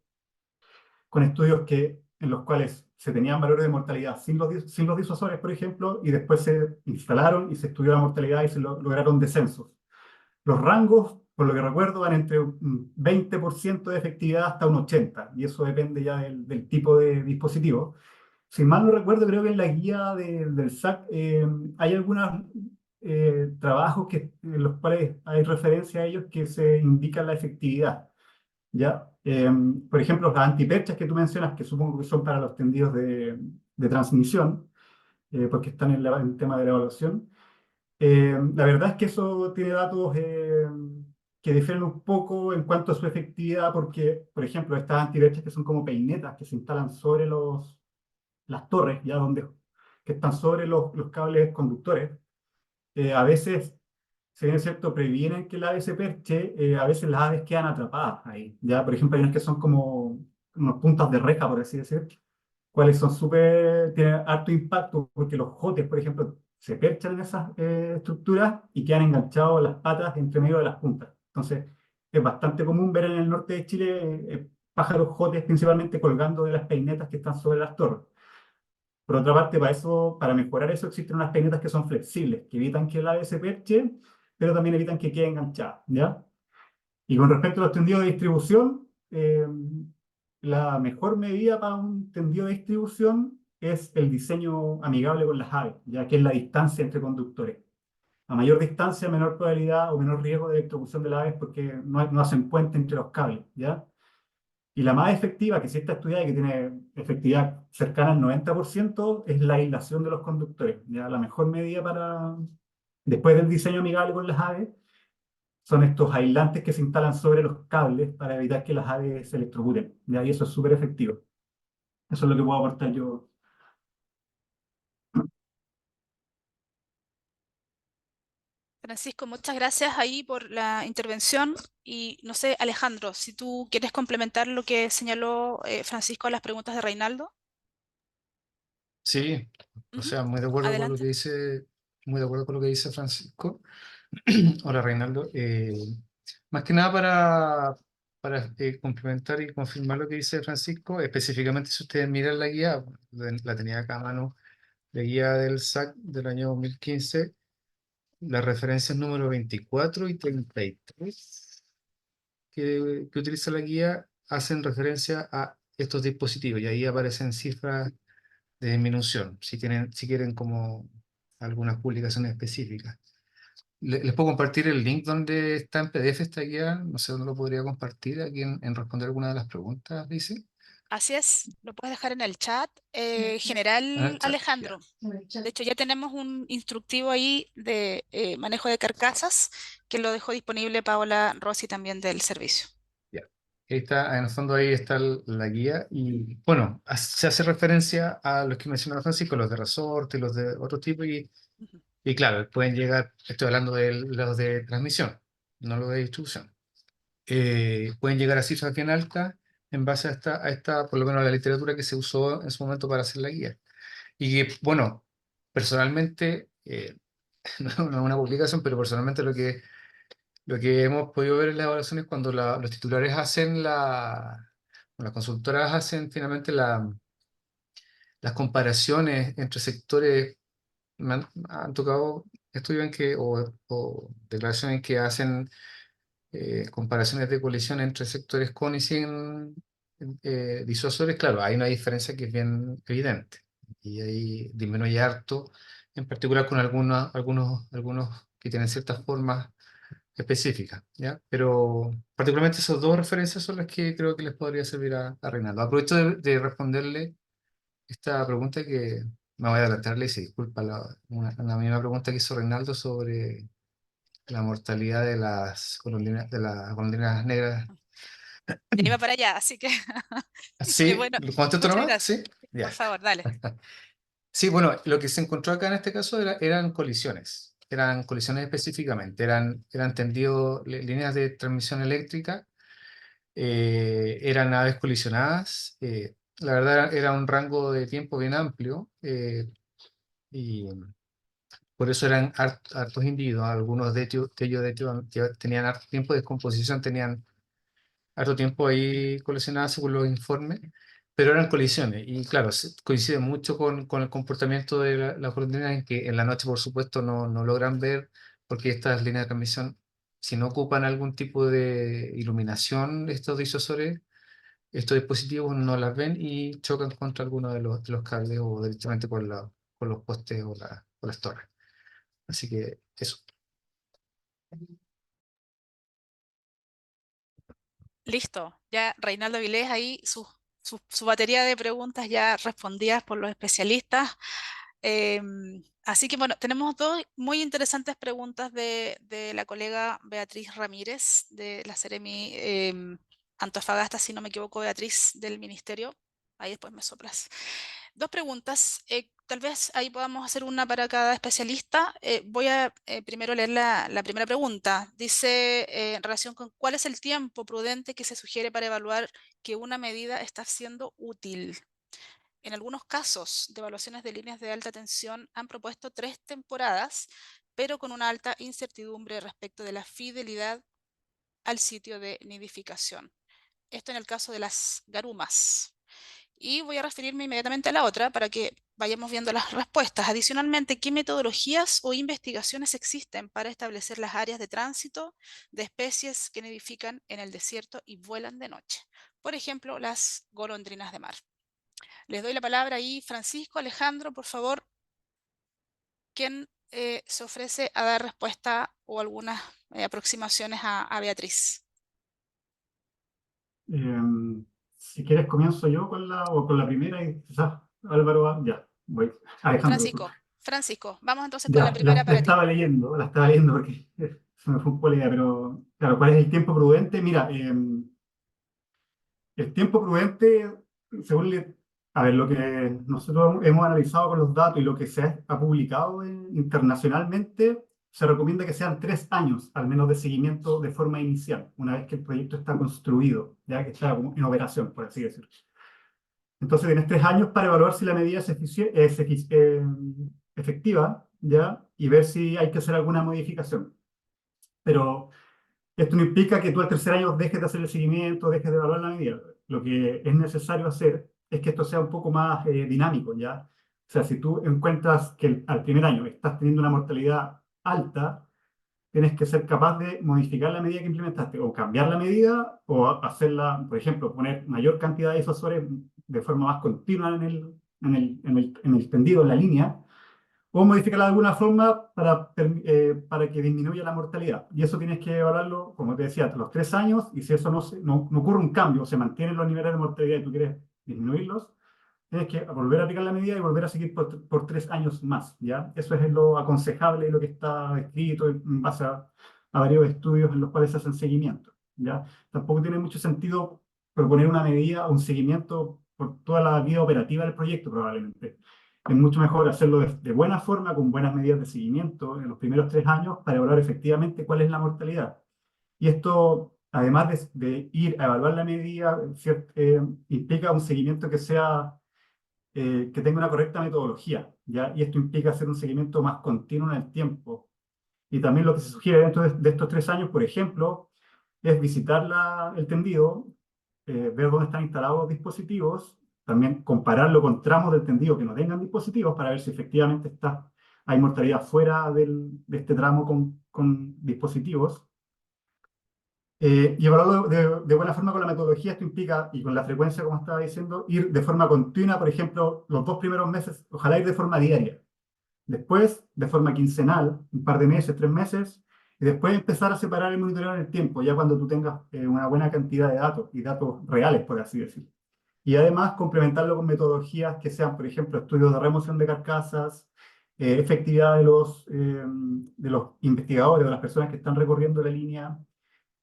con estudios en los cuales se tenían valores de mortalidad sin los disuasores, por ejemplo, y después se instalaron y se estudió la mortalidad y se lograron descensos. Los rangos, por lo que recuerdo, van entre un 20% de efectividad hasta un 80%, y eso depende ya del tipo de dispositivo. Si mal no recuerdo, creo que en la guía del SAC hay algunos trabajos en los cuales hay referencia a ellos que se indican la efectividad. ¿Ya? Por ejemplo, las antiperchas que tú mencionas, que supongo que son para los tendidos de transmisión, porque están en el tema de la evaluación. La verdad es que eso tiene datos que difieren un poco en cuanto a su efectividad, porque, por ejemplo, estas antiperchas que son como peinetas que se instalan sobre las torres, ya que están sobre los cables conductores, a veces, si bien es cierto, previenen que el ave se perche, a veces las aves quedan atrapadas ahí. Ya, por ejemplo, hay unas que son como unos puntas de reja, por así decir, cuales son tienen harto impacto, porque los jotes, por ejemplo, se perchan en esas estructuras y quedan enganchados las patas entre medio de las puntas. Entonces, es bastante común ver en el norte de Chile pájaros jotes principalmente colgando de las peinetas que están sobre las torres. Por otra parte, para mejorar eso, existen unas peinetas que son flexibles, que evitan que el ave se perche, pero también evitan que quede enganchada, ¿ya? Y con respecto a los tendidos de distribución, la mejor medida para un tendido de distribución es el diseño amigable con las aves, ya que es la distancia entre conductores. A mayor distancia, menor probabilidad o menor riesgo de electrocución de las aves porque no hacen puente entre los cables, ¿ya? Y la más efectiva, que sí está estudiada y que tiene efectividad cercana al 90%, es la aislación de los conductores. ¿Ya? La mejor medida para, después del diseño amigable con las aves, son estos aislantes que se instalan sobre los cables para evitar que las aves se electrocuten. ¿Ya? Y eso es súper efectivo. Eso es lo que puedo aportar yo. Francisco, muchas gracias ahí por la intervención. Y no sé, Alejandro, si tú quieres complementar lo que señaló Francisco a las preguntas de Reinaldo. Sí, o Ujú, sea, muy de acuerdo con lo adelante. que dice, muy de acuerdo con lo que dice Francisco. Hola, Reinaldo. Más que nada para complementar y confirmar lo que dice Francisco, específicamente si ustedes miran la guía, la tenía acá a mano, la guía del SAC del año 2015, las referencias número 24 y 33 que utiliza la guía hacen referencia a estos dispositivos y ahí aparecen cifras de disminución, si quieren como algunas publicaciones específicas. Les puedo compartir el link donde está en PDF esta guía, no sé dónde lo podría compartir aquí en responder alguna de las preguntas, dice, Así es, lo puedes dejar en el chat. en el General chat. Alejandro, Ya, de hecho ya tenemos un instructivo ahí de manejo de carcasas que lo dejó disponible Paola Rossi también del servicio. ya. Ahí está, en el fondo ahí está la guía y bueno, se hace referencia a los que mencionaba Francisco, los de resorte, los de otro tipo Ujú. y claro, pueden llegar, estoy hablando de los de transmisión, no los de distribución. Pueden llegar a cifras bien altas en base a esta, por lo menos la literatura que se usó en su momento para hacer la guía. Y que, bueno, personalmente, no es una publicación, pero personalmente lo que hemos podido ver en las evaluaciones cuando los titulares hacen o las consultoras hacen finalmente las comparaciones entre sectores, me han tocado estudios o declaraciones que hacen comparaciones de colisión entre sectores con y sin disuasores, claro, hay una diferencia que es bien evidente y ahí disminuye harto, en particular con algunos que tienen ciertas formas específicas, ¿ya? Pero particularmente esas dos referencias son las que creo que les podría servir a Reinaldo. Aprovecho de responderle esta pregunta que me voy a adelantarle y se disculpa la misma pregunta que hizo Reinaldo sobre la mortalidad de las golondrinas negras. Ya iba para allá, así que Sí, bueno, ¿lo contesto muchas nomás? gracias. Sí, Por ya. favor, dale. Sí, bueno, lo que se encontró acá en este caso eran colisiones específicamente, eran tendidos, líneas de transmisión eléctrica, eran naves colisionadas, la verdad era un rango de tiempo bien amplio y por eso eran hartos individuos, algunos de ellos tenían harto tiempo de descomposición, tenían harto tiempo ahí colisionadas según los informes, pero eran colisiones. Y claro, coincide mucho con el comportamiento de las golondrinas en que en la noche, por supuesto, no logran ver, porque estas líneas de transmisión, si no ocupan algún tipo de iluminación, estos disuasores, estos dispositivos no las ven y chocan contra alguno de los cables o directamente con los postes o las torres. Así que eso. Listo, ya Reinaldo Vilés ahí, su batería de preguntas ya respondidas por los especialistas. Así que bueno, tenemos dos muy interesantes preguntas de la colega Beatriz Ramírez de la Seremi Antofagasta, si no me equivoco, Beatriz del Ministerio. Ahí después me soplas. Dos preguntas. Tal vez ahí podamos hacer una para cada especialista. Voy a primero leer la primera pregunta. Dice, en relación con cuál es el tiempo prudente que se sugiere para evaluar que una medida está siendo útil. En algunos casos de evaluaciones de líneas de alta tensión han propuesto 3 temporadas, pero con una alta incertidumbre respecto de la fidelidad al sitio de nidificación. Esto en el caso de las garumas. Y voy a referirme inmediatamente a la otra para que vayamos viendo las respuestas. Adicionalmente, ¿qué metodologías o investigaciones existen para establecer las áreas de tránsito de especies que nidifican en el desierto y vuelan de noche? Por ejemplo, las golondrinas de mar. Les doy la palabra ahí, Francisco, Alejandro, por favor. ¿Quién se ofrece a dar respuesta o algunas aproximaciones a Beatriz. Si quieres comienzo yo con la primera y quizás Álvaro ya, voy. Alejandro, disculpa. Francisco, vamos entonces con la Ya, primera para ti. la estaba leyendo porque se me fue un poco la idea, pero claro, ¿cuál es el tiempo prudente? Mira, el tiempo prudente, según a ver, lo que nosotros hemos analizado con los datos y lo que se ha publicado internacionalmente, se recomienda que sean 3 años, al menos, de seguimiento de forma inicial, una vez que el proyecto está construido, ya que está como en operación, por así decirlo. Entonces tienes 3 años para evaluar si la medida efectiva, ¿ya? Y ver si hay que hacer alguna modificación. Pero esto no implica que tú al tercer año dejes de hacer el seguimiento, dejes de evaluar la medida. Lo que es necesario hacer es que esto sea un poco más dinámico, ¿ya? O sea, si tú encuentras que al primer año estás teniendo una mortalidad alta, tienes que ser capaz de modificar la medida que implementaste, o cambiar la medida, o hacerla, por ejemplo, poner mayor cantidad de difusores de forma más continua en el tendido, en la línea, o modificarla de alguna forma para que disminuya la mortalidad. Y eso tienes que evaluarlo, como te decía, a los 3 años, y si eso no ocurre un cambio, se mantienen los niveles de mortalidad y tú quieres disminuirlos, tienes que volver a aplicar la medida y volver a seguir por 3 años más, ¿ya? Eso es lo aconsejable y lo que está escrito en base a varios estudios en los cuales se hacen seguimiento, ¿ya? Tampoco tiene mucho sentido proponer una medida o un seguimiento por toda la vida operativa del proyecto, probablemente. Es mucho mejor hacerlo de buena forma, con buenas medidas de seguimiento en los primeros 3 años para evaluar efectivamente cuál es la mortalidad. Y esto, además de ir a evaluar la medida, implica un seguimiento que tenga una correcta metodología, ¿ya? Y esto implica hacer un seguimiento más continuo en el tiempo. Y también lo que se sugiere dentro de estos 3 años, por ejemplo, es visitar el tendido, ver dónde están instalados los dispositivos, también compararlo con tramos del tendido que no tengan dispositivos para ver si efectivamente hay mortalidad fuera de este tramo con dispositivos. Y evaluarlo de buena forma con la metodología. Esto implica, y con la frecuencia, como estaba diciendo, ir de forma continua, por ejemplo, los 2 primeros meses, ojalá ir de forma diaria. Después, de forma quincenal, un par de meses, 3 meses, y después empezar a separar el monitoreo en el tiempo, ya cuando tú tengas una buena cantidad de datos, y datos reales, por así decirlo. Y además complementarlo con metodologías que sean, por ejemplo, estudios de remoción de carcasas, efectividad de los investigadores, de las personas que están recorriendo la línea,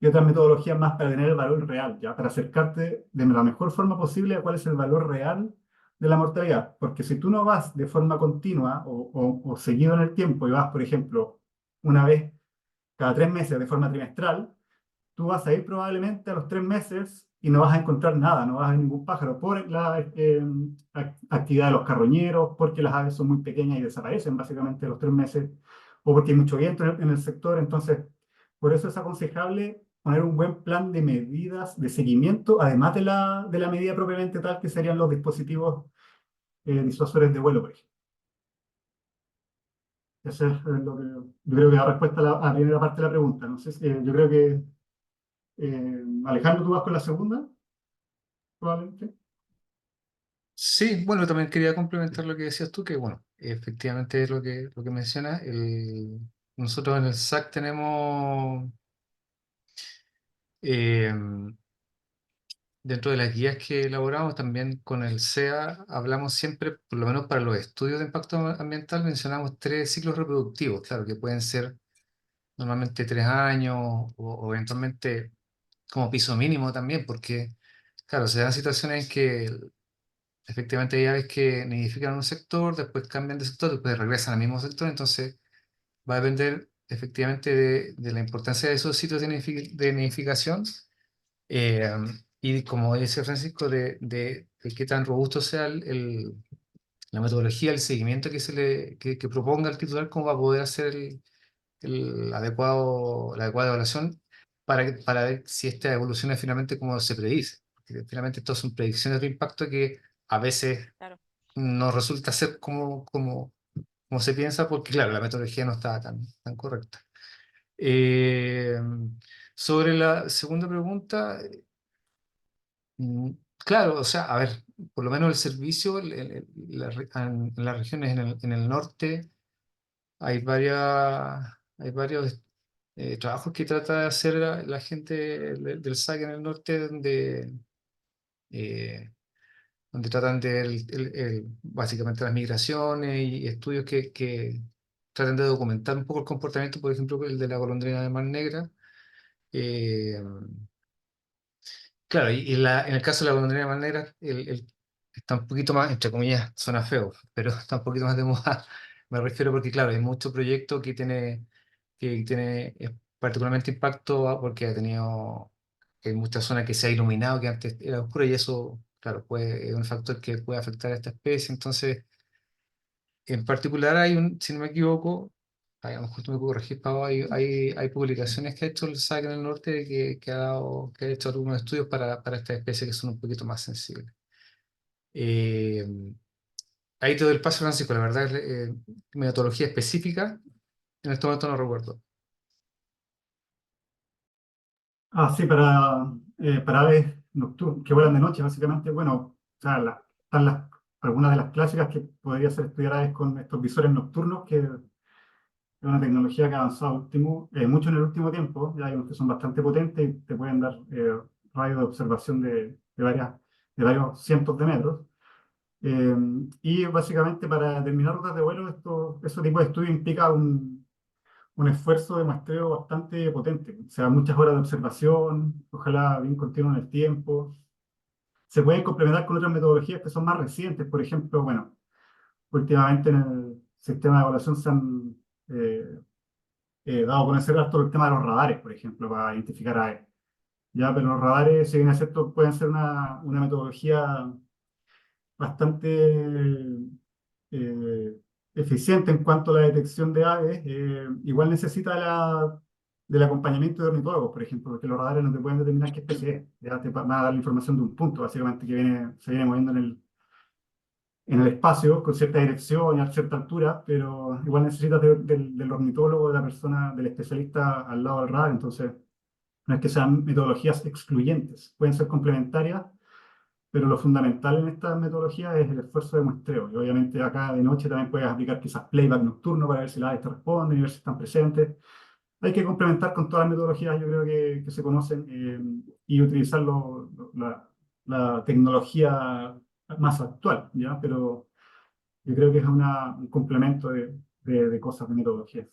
y otras metodologías más para tener el valor real, ¿ya? Para acercarte de la mejor forma posible a cuál es el valor real de la mortalidad. Porque si tú no vas de forma continua o seguido en el tiempo y vas, por ejemplo, una vez cada 3 meses de forma trimestral, tú vas a ir probablemente a los 3 meses y no vas a encontrar nada, no vas a ver ningún pájaro por la actividad de los carroñeros, porque las aves son muy pequeñas y desaparecen básicamente a los 3 meses, o porque hay mucho viento en el sector. Entonces, por eso es aconsejable poner un buen plan de medidas de seguimiento, además de la medida propiamente tal, que serían los dispositivos disuasores de vuelo, por ejemplo. Eso es lo que yo creo que da respuesta a la primera parte de la pregunta. No sé yo creo que Alejandro, tú vas con la segunda, probablemente. Sí, bueno, también quería complementar lo que decías tú, que bueno, efectivamente es lo que mencionas. Nosotros en el SAC tenemos, eh, dentro de las guías que elaboramos, también con el SEA, hablamos siempre, por lo menos para los estudios de impacto ambiental, mencionamos 3 ciclos reproductivos, claro, que pueden ser normalmente 3 años o eventualmente como piso mínimo también, porque, claro, se dan situaciones en que efectivamente hay aves que nidifican en un sector, después cambian de sector, después regresan al mismo sector. Entonces va a depender efectivamente de la importancia de esos sitios de nidificación, eh, y como dice Francisco, de qué tan robusto sea la metodología, el seguimiento que proponga el titular, cómo va a poder hacer la adecuada evaluación para ver si esta evoluciona finalmente como se predice. Porque finalmente estas son predicciones de impacto que a veces Claro. no resulta ser como se piensa, porque claro, la metodología no está tan correcta. Eh, Sobre la segunda pregunta, claro, o sea, a ver, por lo menos el servicio en las regiones en el norte hay varios trabajos que trata de hacer la gente del SAC en el norte, eh, donde tratan de básicamente las migraciones y estudios que tratan de documentar un poco el comportamiento, por ejemplo, el de la golondrina de mar negra. Eh, claro, en el caso de la golondrina de mar negra, está un poquito más, entre comillas, suena feo, pero está un poquito más de moda. Me refiero porque, claro, hay mucho proyecto que tiene particularmente impacto porque ha tenido que hay muchas zonas que se ha iluminado que antes era oscura y eso, claro, es un factor que puede afectar a esta especie. Entonces, en particular si no me equivoco, a lo mejor tú me puedes corregir, Pau, hay publicaciones que ha hecho el SAC en el norte que ha hecho algunos estudios para estas especies que son un poquito más sensibles. Eh, Ahí te doy el paso, Francisco, la verdad, metodología específica, en este momento no recuerdo. Ah, sí, para aves nocturnas, que vuelan de noche, básicamente, bueno, o sea, están algunas de las clásicas que podría ser estudiar aves con estos visores nocturnos, que es una tecnología que ha avanzado mucho en el último tiempo. Ya hay unos que son bastante potentes y te pueden dar radios de observación de varios cientos de metros. Eh, y básicamente para determinar rutas de vuelo, ese tipo de estudio implica un esfuerzo de muestreo bastante potente. O sea, muchas horas de observación, ojalá bien continuo en el tiempo. Se pueden complementar con otras metodologías que son más recientes. Por ejemplo, bueno, últimamente en el sistema de evaluación se han eh, dado a conocer harto el tema de los radares, por ejemplo, para identificar aves. Ya, pero los radares, si bien es cierto, pueden ser una metodología bastante eh, eficiente en cuanto a la detección de aves, igual necesita del acompañamiento de ornitólogos, por ejemplo, porque los radares no te pueden determinar qué especie es, ya te van a dar la información de un punto, básicamente, se viene moviendo en el espacio con cierta dirección y a cierta altura, pero igual necesitas del ornitólogo, de la persona, del especialista al lado del radar, entonces no es que sean metodologías excluyentes, pueden ser complementarias, pero lo fundamental en esta metodología es el esfuerzo de muestreo. Y obviamente acá de noche también puedes aplicar quizás playback nocturno para ver si las aves te responden y ver si están presentes. Hay que complementar con todas las metodologías, yo creo que se conocen, y utilizar la tecnología más actual, ¿ya? Pero yo creo que es un complemento de cosas de metodología.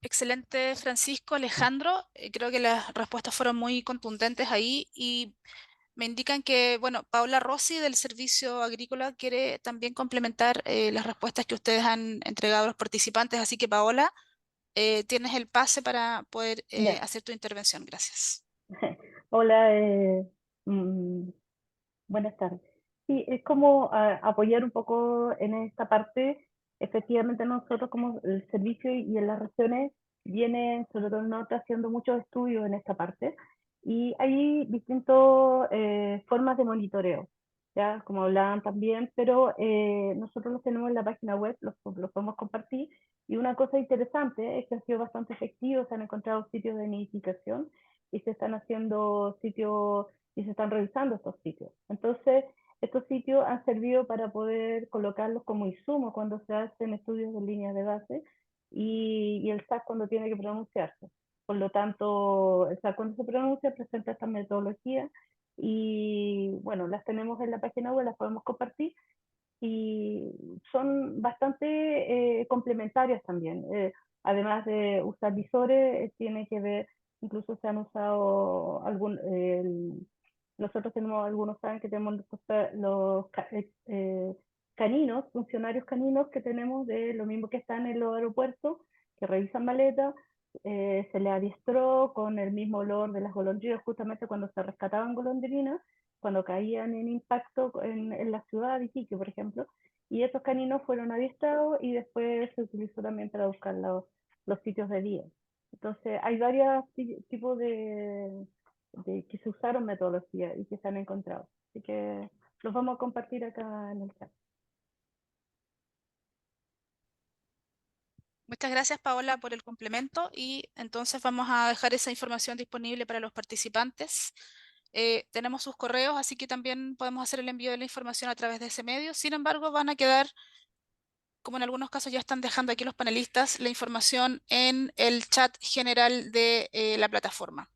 Excelente, Francisco, Alejandro. Creo que las respuestas fueron muy contundentes ahí y me indican que, bueno, Paola Rossi del Servicio Agrícola quiere también complementar las respuestas que ustedes han entregado a los participantes. Así que, Paola, tienes el pase para poder Ya. hacer tu intervención. Gracias. Hola, mm, buenas tardes. Sí, es como apoyar un poco en esta parte. Efectivamente, nosotros como el servicio y en las regiones vienen, sobre todo el norte, haciendo muchos estudios en esta parte. Y hay distintas formas de monitoreo, ya como hablaban también, pero nosotros los tenemos en la página web, los podemos compartir. Y una cosa interesante es que ha sido bastante efectivo, se han encontrado sitios de nidificación y se están haciendo sitios y se están revisando estos sitios. Entonces, estos sitios han servido para poder colocarlos como insumos cuando se hacen estudios de líneas de base y el SAC cuando tiene que pronunciarse. Por lo tanto, el SAC cuando se pronuncia presenta esta metodología y bueno, las tenemos en la página web, las podemos compartir y son bastante complementarias también. Además de usar visores, tiene que ver, incluso se han usado nosotros tenemos algunos saben que tenemos caninos, funcionarios caninos que tenemos de lo mismo que están en los aeropuertos, que revisan maletas, se le adiestró con el mismo olor de las golondrinas justamente cuando se rescataban golondrinas, cuando caían en impacto en la ciudad de Iquique, por ejemplo, y estos caninos fueron adiestrados y después se utilizó también para buscar los sitios de día. Entonces, hay varios tipos de que se usaron metodologías y que se han encontrado. Así que los vamos a compartir acá en el chat. Muchas gracias, Paola, por el complemento y entonces vamos a dejar esa información disponible para los participantes. Tenemos sus correos, así que también podemos hacer el envío de la información a través de ese medio. Sin embargo, van a quedar, como en algunos casos ya están dejando aquí los panelistas, la información en el chat general de la plataforma.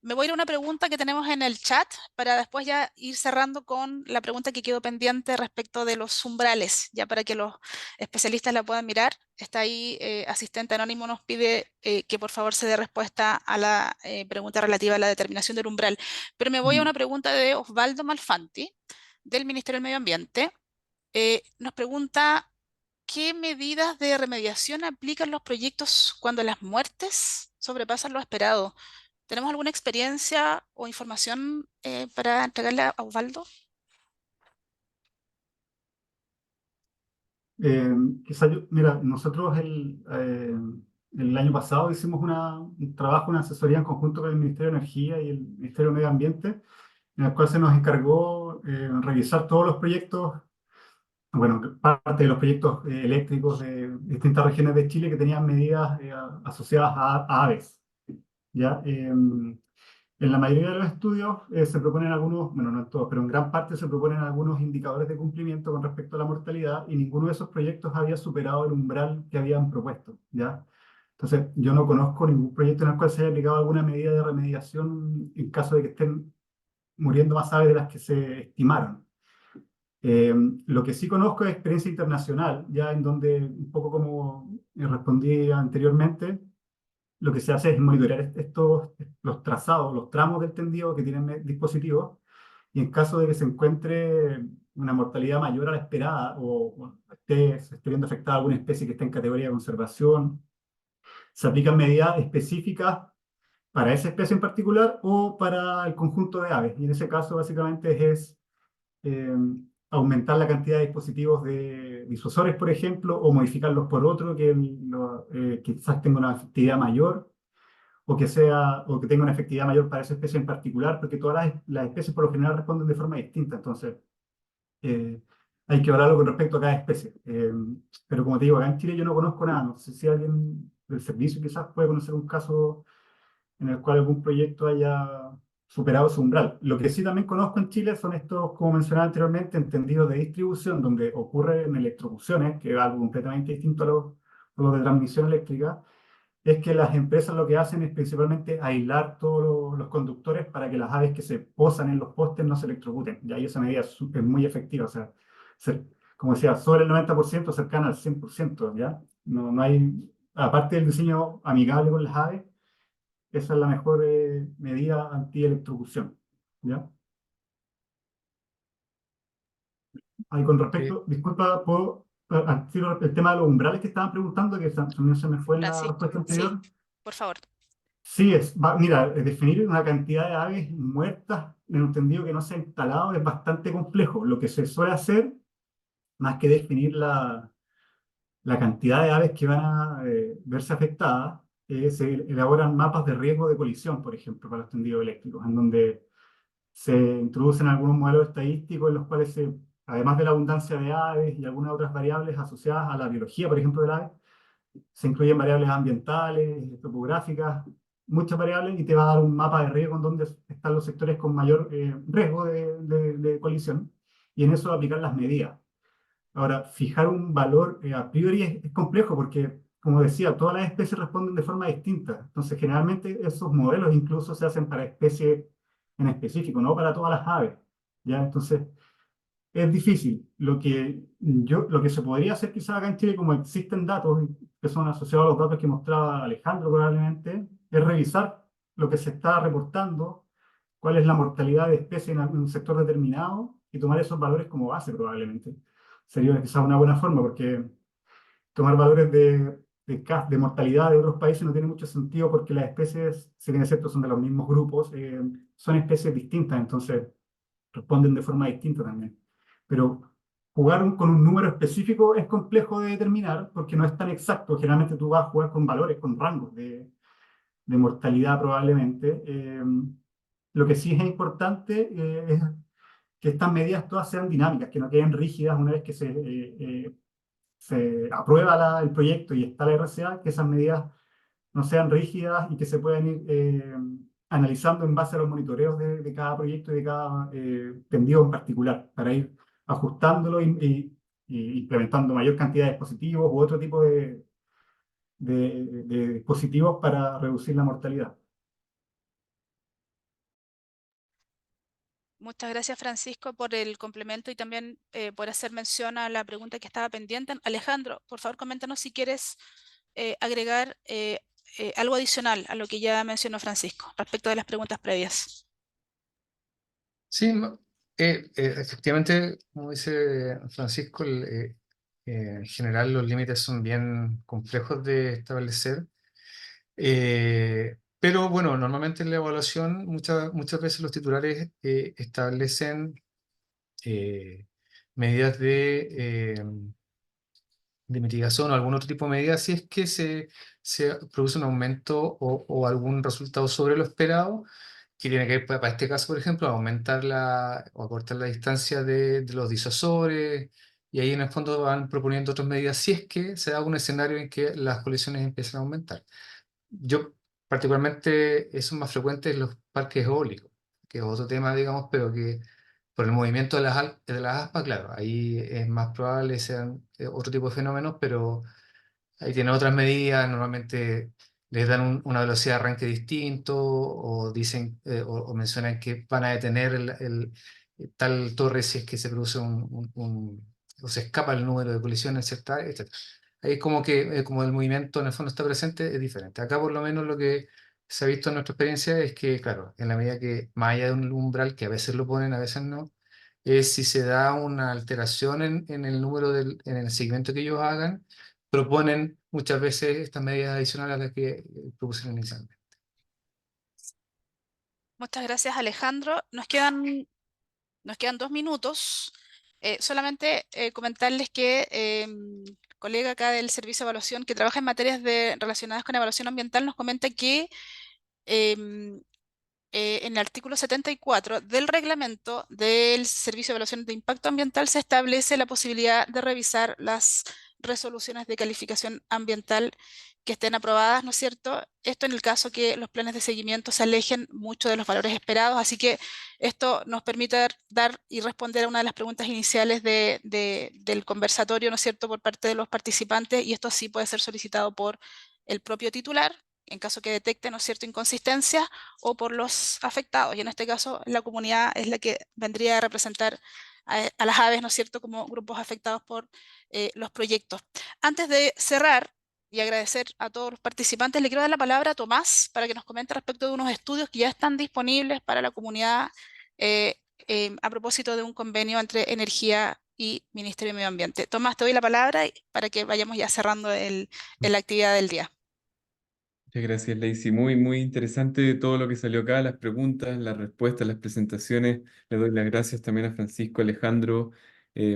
Me voy a ir a una pregunta que tenemos en el chat para después ya ir cerrando con la pregunta que quedó pendiente respecto de los umbrales, ya para que los especialistas la puedan mirar. Está ahí, asistente anónimo nos pide que por favor se dé respuesta a la pregunta relativa a la determinación del umbral. Pero me voy a una pregunta de Osvaldo Malfanti, del Ministerio del Medio Ambiente. Nos pregunta: ¿qué medidas de remediación aplican los proyectos cuando las muertes sobrepasan lo esperado? ¿Tenemos alguna experiencia o información para entregarle a Osvaldo? Mira, nosotros el año pasado hicimos un trabajo, una asesoría en conjunto con el Ministerio de Energía y el Ministerio de Medio Ambiente, en el cual se nos encargó revisar todos los proyectos, bueno, parte de los proyectos eléctricos de distintas regiones de Chile que tenían medidas asociadas a aves. ¿Ya? En la mayoría de los estudios se proponen algunos, bueno, no en todos, pero en gran parte se proponen algunos indicadores de cumplimiento con respecto a la mortalidad, y ninguno de esos proyectos había superado el umbral que habían propuesto, ¿ya? Entonces, yo no conozco ningún proyecto en el cual se haya aplicado alguna medida de remediación en caso de que estén muriendo más aves de las que se estimaron. Lo que sí conozco es experiencia internacional, ya en donde, un poco como respondí anteriormente, lo que se hace es monitorear los trazados, los tramos del tendido que tienen dispositivos, y en caso de que se encuentre una mortalidad mayor a la esperada o se esté viendo afectada alguna especie que esté en categoría de conservación, se aplican medidas específicas para esa especie en particular o para el conjunto de aves. Y en ese caso básicamente es eh, aumentar la cantidad de dispositivos de disuasores, por ejemplo, o modificarlos por otro que quizás tenga una efectividad mayor, o que tenga una efectividad mayor para esa especie en particular, porque todas las especies por lo general responden de forma distinta. Entonces, eh, hay que hablarlo con respecto a cada especie. Pero como te digo, acá en Chile yo no conozco nada. No sé si alguien del servicio quizás puede conocer un caso en el cual algún proyecto haya superado su umbral. Lo que sí también conozco en Chile son estos, como mencionaba anteriormente, entendidos de distribución, donde ocurren electrocuciones, que es algo completamente distinto a lo de transmisión eléctrica. Es que las empresas lo que hacen es principalmente aislar todos los conductores para que las aves que se posan en los postes no se electrocuten. Y ahí esa medida es muy efectiva, o sea, como decía, sobre el 90%, cercana al 100%, ¿ya? No hay, aparte del diseño amigable con las aves, esa es la mejor medida antielectrocución, ¿ya? Ahí con respecto, disculpa, el tema de los umbrales que estaban preguntando, que también se me fue en la Francisco, respuesta sí, anterior. por favor. Sí, mira, definir una cantidad de aves muertas en un tendido que no se ha instalado es bastante complejo. Lo que se suele hacer, más que definir la cantidad de aves que van a verse afectadas, se elaboran mapas de riesgo de colisión, por ejemplo, para los tendidos eléctricos, en donde se introducen algunos modelos estadísticos en los cuales, además de la abundancia de aves y algunas otras variables asociadas a la biología, por ejemplo, del ave, se incluyen variables ambientales, topográficas, muchas variables, y te va a dar un mapa de riesgo en donde están los sectores con mayor riesgo de colisión, y en eso aplicar las medidas. Ahora, fijar un valor a priori es complejo porque, como decía, todas las especies responden de forma distinta. Entonces, generalmente esos modelos incluso se hacen para especies en específico, no para todas las aves. ¿Ya? Entonces, es difícil. Lo que se podría hacer quizás acá en Chile, como existen datos que son asociados a los datos que mostraba Alejandro probablemente, es revisar lo que se está reportando, cuál es la mortalidad de especies en un sector determinado, y tomar esos valores como base probablemente. Sería quizás una buena forma, porque tomar valores de mortalidad de otros países no tiene mucho sentido, porque las especies, si bien es cierto, son de los mismos grupos, son especies distintas, entonces responden de forma distinta también. Pero con un número específico es complejo de determinar porque no es tan exacto. Generalmente tú vas a jugar con valores, con rangos de mortalidad probablemente. Lo que sí es importante es que estas medidas todas sean dinámicas, que no queden rígidas una vez que se aprueba el proyecto y está la RCA, que esas medidas no sean rígidas y que se puedan ir analizando en base a los monitoreos de cada proyecto y de cada tendido en particular, para ir ajustándolo y implementando mayor cantidad de dispositivos u otro tipo de dispositivos para reducir la mortalidad. Muchas gracias, Francisco, por el complemento y también por hacer mención a la pregunta que estaba pendiente. Alejandro, por favor, coméntanos si quieres agregar algo adicional a lo que ya mencionó Francisco respecto de las preguntas previas. Sí, efectivamente, como dice Francisco, en general los límites son bien complejos de establecer. Pero bueno, normalmente en la evaluación muchas veces los titulares establecen medidas de mitigación o algún otro tipo de medida si es que se produce un aumento o algún resultado sobre lo esperado, que tiene que ver, para este caso, por ejemplo, aumentar o acortar la distancia de los disuasores, y ahí en el fondo van proponiendo otras medidas si es que se da un escenario en que las colisiones empiezan a aumentar. Yo particularmente, eso es más frecuente en los parques eólicos, que es otro tema, digamos, pero que por el movimiento de las aspas, claro, ahí es más probable sean otro tipo de fenómenos, pero ahí tienen otras medidas, normalmente les dan una velocidad de arranque distinto, o dicen o mencionan que van a detener tal torre si es que se produce o se escapa el número de colisiones, etcétera, etcétera. Ahí es como que como el movimiento en el fondo está presente, es diferente. Acá por lo menos lo que se ha visto en nuestra experiencia es que, claro, en la medida que, más allá de un umbral, que a veces lo ponen, a veces no, es si se da una alteración en el número en el seguimiento que ellos hagan, proponen muchas veces estas medidas adicionales a las que propusieron inicialmente. Muchas gracias, Alejandro. Nos quedan 2 minutos. Solamente comentarles que colega acá del Servicio de Evaluación que trabaja en materias relacionadas con evaluación ambiental nos comenta que em, en el artículo 74 del reglamento del Servicio de Evaluación de Impacto Ambiental se establece la posibilidad de revisar las resoluciones de calificación ambiental que estén aprobadas, ¿no es cierto? Esto en el caso que los planes de seguimiento se alejen mucho de los valores esperados, así que esto nos permite dar y responder a una de las preguntas iniciales del conversatorio, ¿no es cierto?, por parte de los participantes, y esto sí puede ser solicitado por el propio titular, en caso que detecte, ¿no es cierto?, inconsistencias, o por los afectados, y en este caso la comunidad es la que vendría a representar a las aves, ¿no es cierto?, como grupos afectados por los proyectos. Antes de cerrar y agradecer a todos los participantes, le quiero dar la palabra a Tomás para que nos comente respecto de unos estudios que ya están disponibles para la comunidad a propósito de un convenio entre Energía y Ministerio de Medio Ambiente. Tomás, te doy la palabra para que vayamos ya cerrando la actividad del día. Muchas gracias, Lacey. Muy, muy interesante todo lo que salió acá, las preguntas, las respuestas, las presentaciones. Le doy las gracias también a Francisco, Alejandro,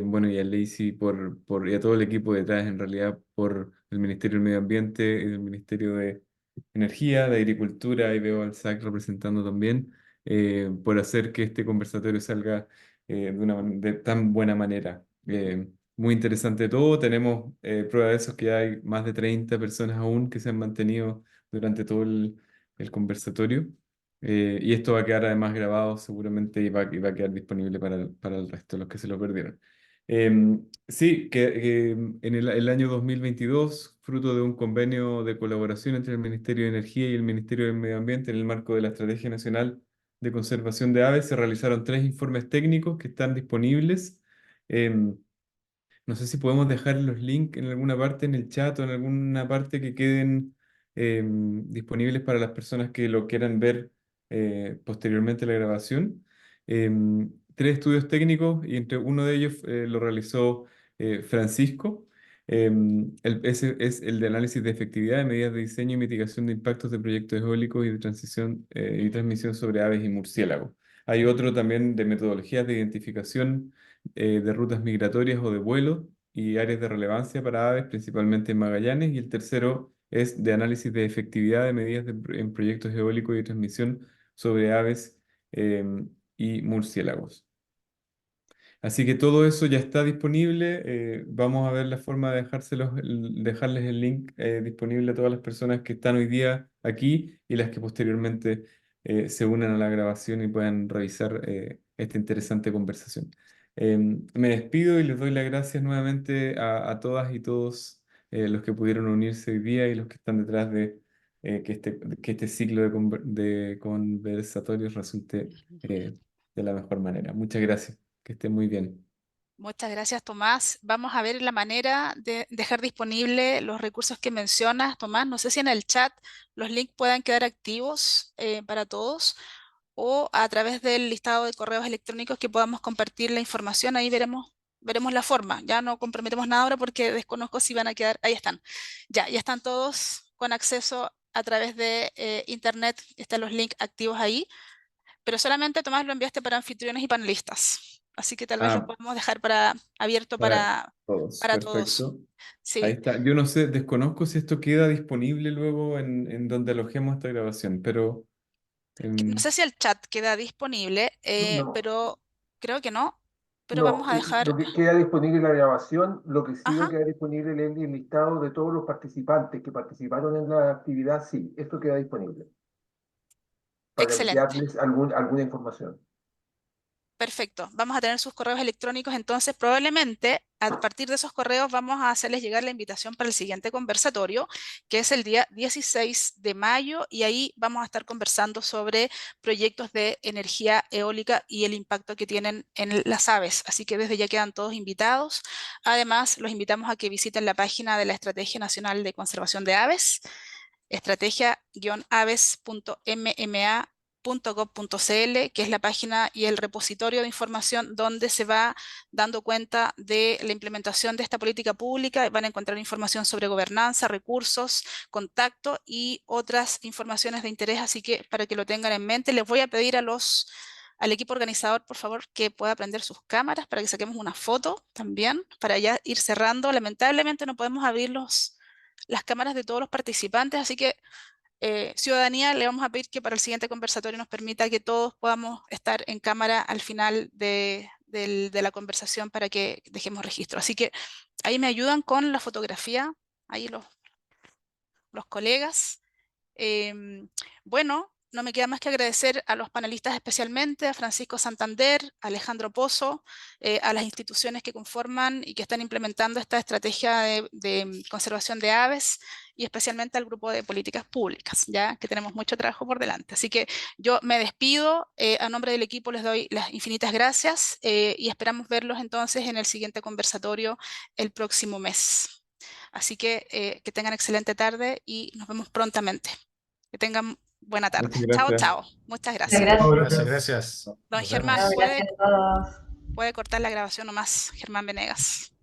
bueno, y a Lacey y a todo el equipo detrás, en realidad, por el Ministerio del Medio Ambiente y el Ministerio de Energía, de Agricultura, y veo al SAC representando también, por hacer que este conversatorio salga de tan buena manera. Muy interesante todo. Tenemos prueba de eso, que hay más de 30 personas aún que se han mantenido durante todo el conversatorio. Y esto va a quedar además grabado seguramente, y va a quedar disponible para el resto de los que se lo perdieron. Sí, que en el año 2022, fruto de un convenio de colaboración entre el Ministerio de Energía y el Ministerio del Medio Ambiente en el marco de la Estrategia Nacional de Conservación de Aves, se realizaron 3 informes técnicos que están disponibles. Em, no sé si podemos dejar los links en alguna parte en el chat o en alguna parte que queden disponibles para las personas que lo quieran ver posteriormente a la grabación. 3 estudios técnicos, y entre uno de ellos lo realizó Francisco. Ese es el de análisis de efectividad de medidas de diseño y mitigación de impactos de proyectos eólicos y de transición y transmisión sobre aves y murciélagos. Hay otro también de metodologías de identificación de rutas migratorias o de vuelo y áreas de relevancia para aves, principalmente en Magallanes, y el tercero es de análisis de efectividad de medidas en proyectos eólicos y de transmisión sobre aves y murciélagos. Así que todo eso ya está disponible. Vamos a ver la forma de dejarles el link disponible a todas las personas que están hoy día aquí y las que posteriormente se unan a la grabación y puedan revisar esta interesante conversación. Me despido y les doy las gracias nuevamente a todas y todos los que pudieron unirse hoy día y los que están detrás de que este ciclo de conversatorios resulte de la mejor manera. Muchas gracias. Que estén muy bien. Muchas gracias, Tomás. Vamos a ver la manera de dejar disponible los recursos que mencionas, Tomás. No sé si en el chat los links puedan quedar activos para todos o a través del listado de correos electrónicos que podamos compartir la información. Ahí veremos la forma. Ya no comprometemos nada ahora porque desconozco si van a quedar. Ahí están. Ya están todos con acceso a través de internet. Están los links activos ahí. Pero solamente, Tomás, lo enviaste para anfitriones y panelistas. Así que tal vez lo Ah, podemos dejar abierto para todos. para todos. Perfecto. Ahí Sí. está. Yo no sé, desconozco si esto queda disponible luego en donde alojemos esta grabación, pero No sé si el chat queda disponible, No, pero creo que no. Pero no, vamos a dejar. lo que queda disponible en la grabación, lo que sí va a Ajá. quedar disponible es el listado de todos los participantes que participaron en la actividad, sí, esto queda disponible para Excelente. enviarles alguna información. Perfecto. Vamos a tener sus correos electrónicos, entonces probablemente a partir de esos correos vamos a hacerles llegar la invitación para el siguiente conversatorio, que es el día 16 de mayo, y ahí vamos a estar conversando sobre proyectos de energía eólica y el impacto que tienen en las aves. Así que desde ya quedan todos invitados. Además, los invitamos a que visiten la página de la Estrategia Nacional de Conservación de Aves, estrategia-aves.mma.gov.cl, que es la página y el repositorio de información donde se va dando cuenta de la implementación de esta política pública. Van a encontrar información sobre gobernanza, recursos, contacto y otras informaciones de interés, así que para que lo tengan en mente, les voy a pedir al equipo organizador, por favor, que pueda prender sus cámaras para que saquemos una foto también, para ya ir cerrando. Lamentablemente no podemos abrir las cámaras de todos los participantes, así que ciudadanía, le vamos a pedir que para el siguiente conversatorio nos permita que todos podamos estar en cámara al final de la conversación para que dejemos registro. Así que ahí me ayudan con la fotografía, ahí los colegas. Bueno, no me queda más que agradecer a los panelistas especialmente, a Francisco Santander, a Alejandro Pozo, a las instituciones que conforman y que están implementando esta estrategia de conservación de aves y especialmente al grupo de políticas públicas, ya que tenemos mucho trabajo por delante. Así que yo me despido, a nombre del equipo les doy las infinitas gracias y esperamos verlos entonces en el siguiente conversatorio el próximo mes. Así que tengan excelente tarde y nos vemos prontamente. Que tengan buena tarde. Muchas Chao, gracias. chao. Muchas Muchas gracias. Chao, gracias. Gracias. Don Nos Germán, vemos. Gracias a todos. puede cortar la grabación nomás, Germán Venegas.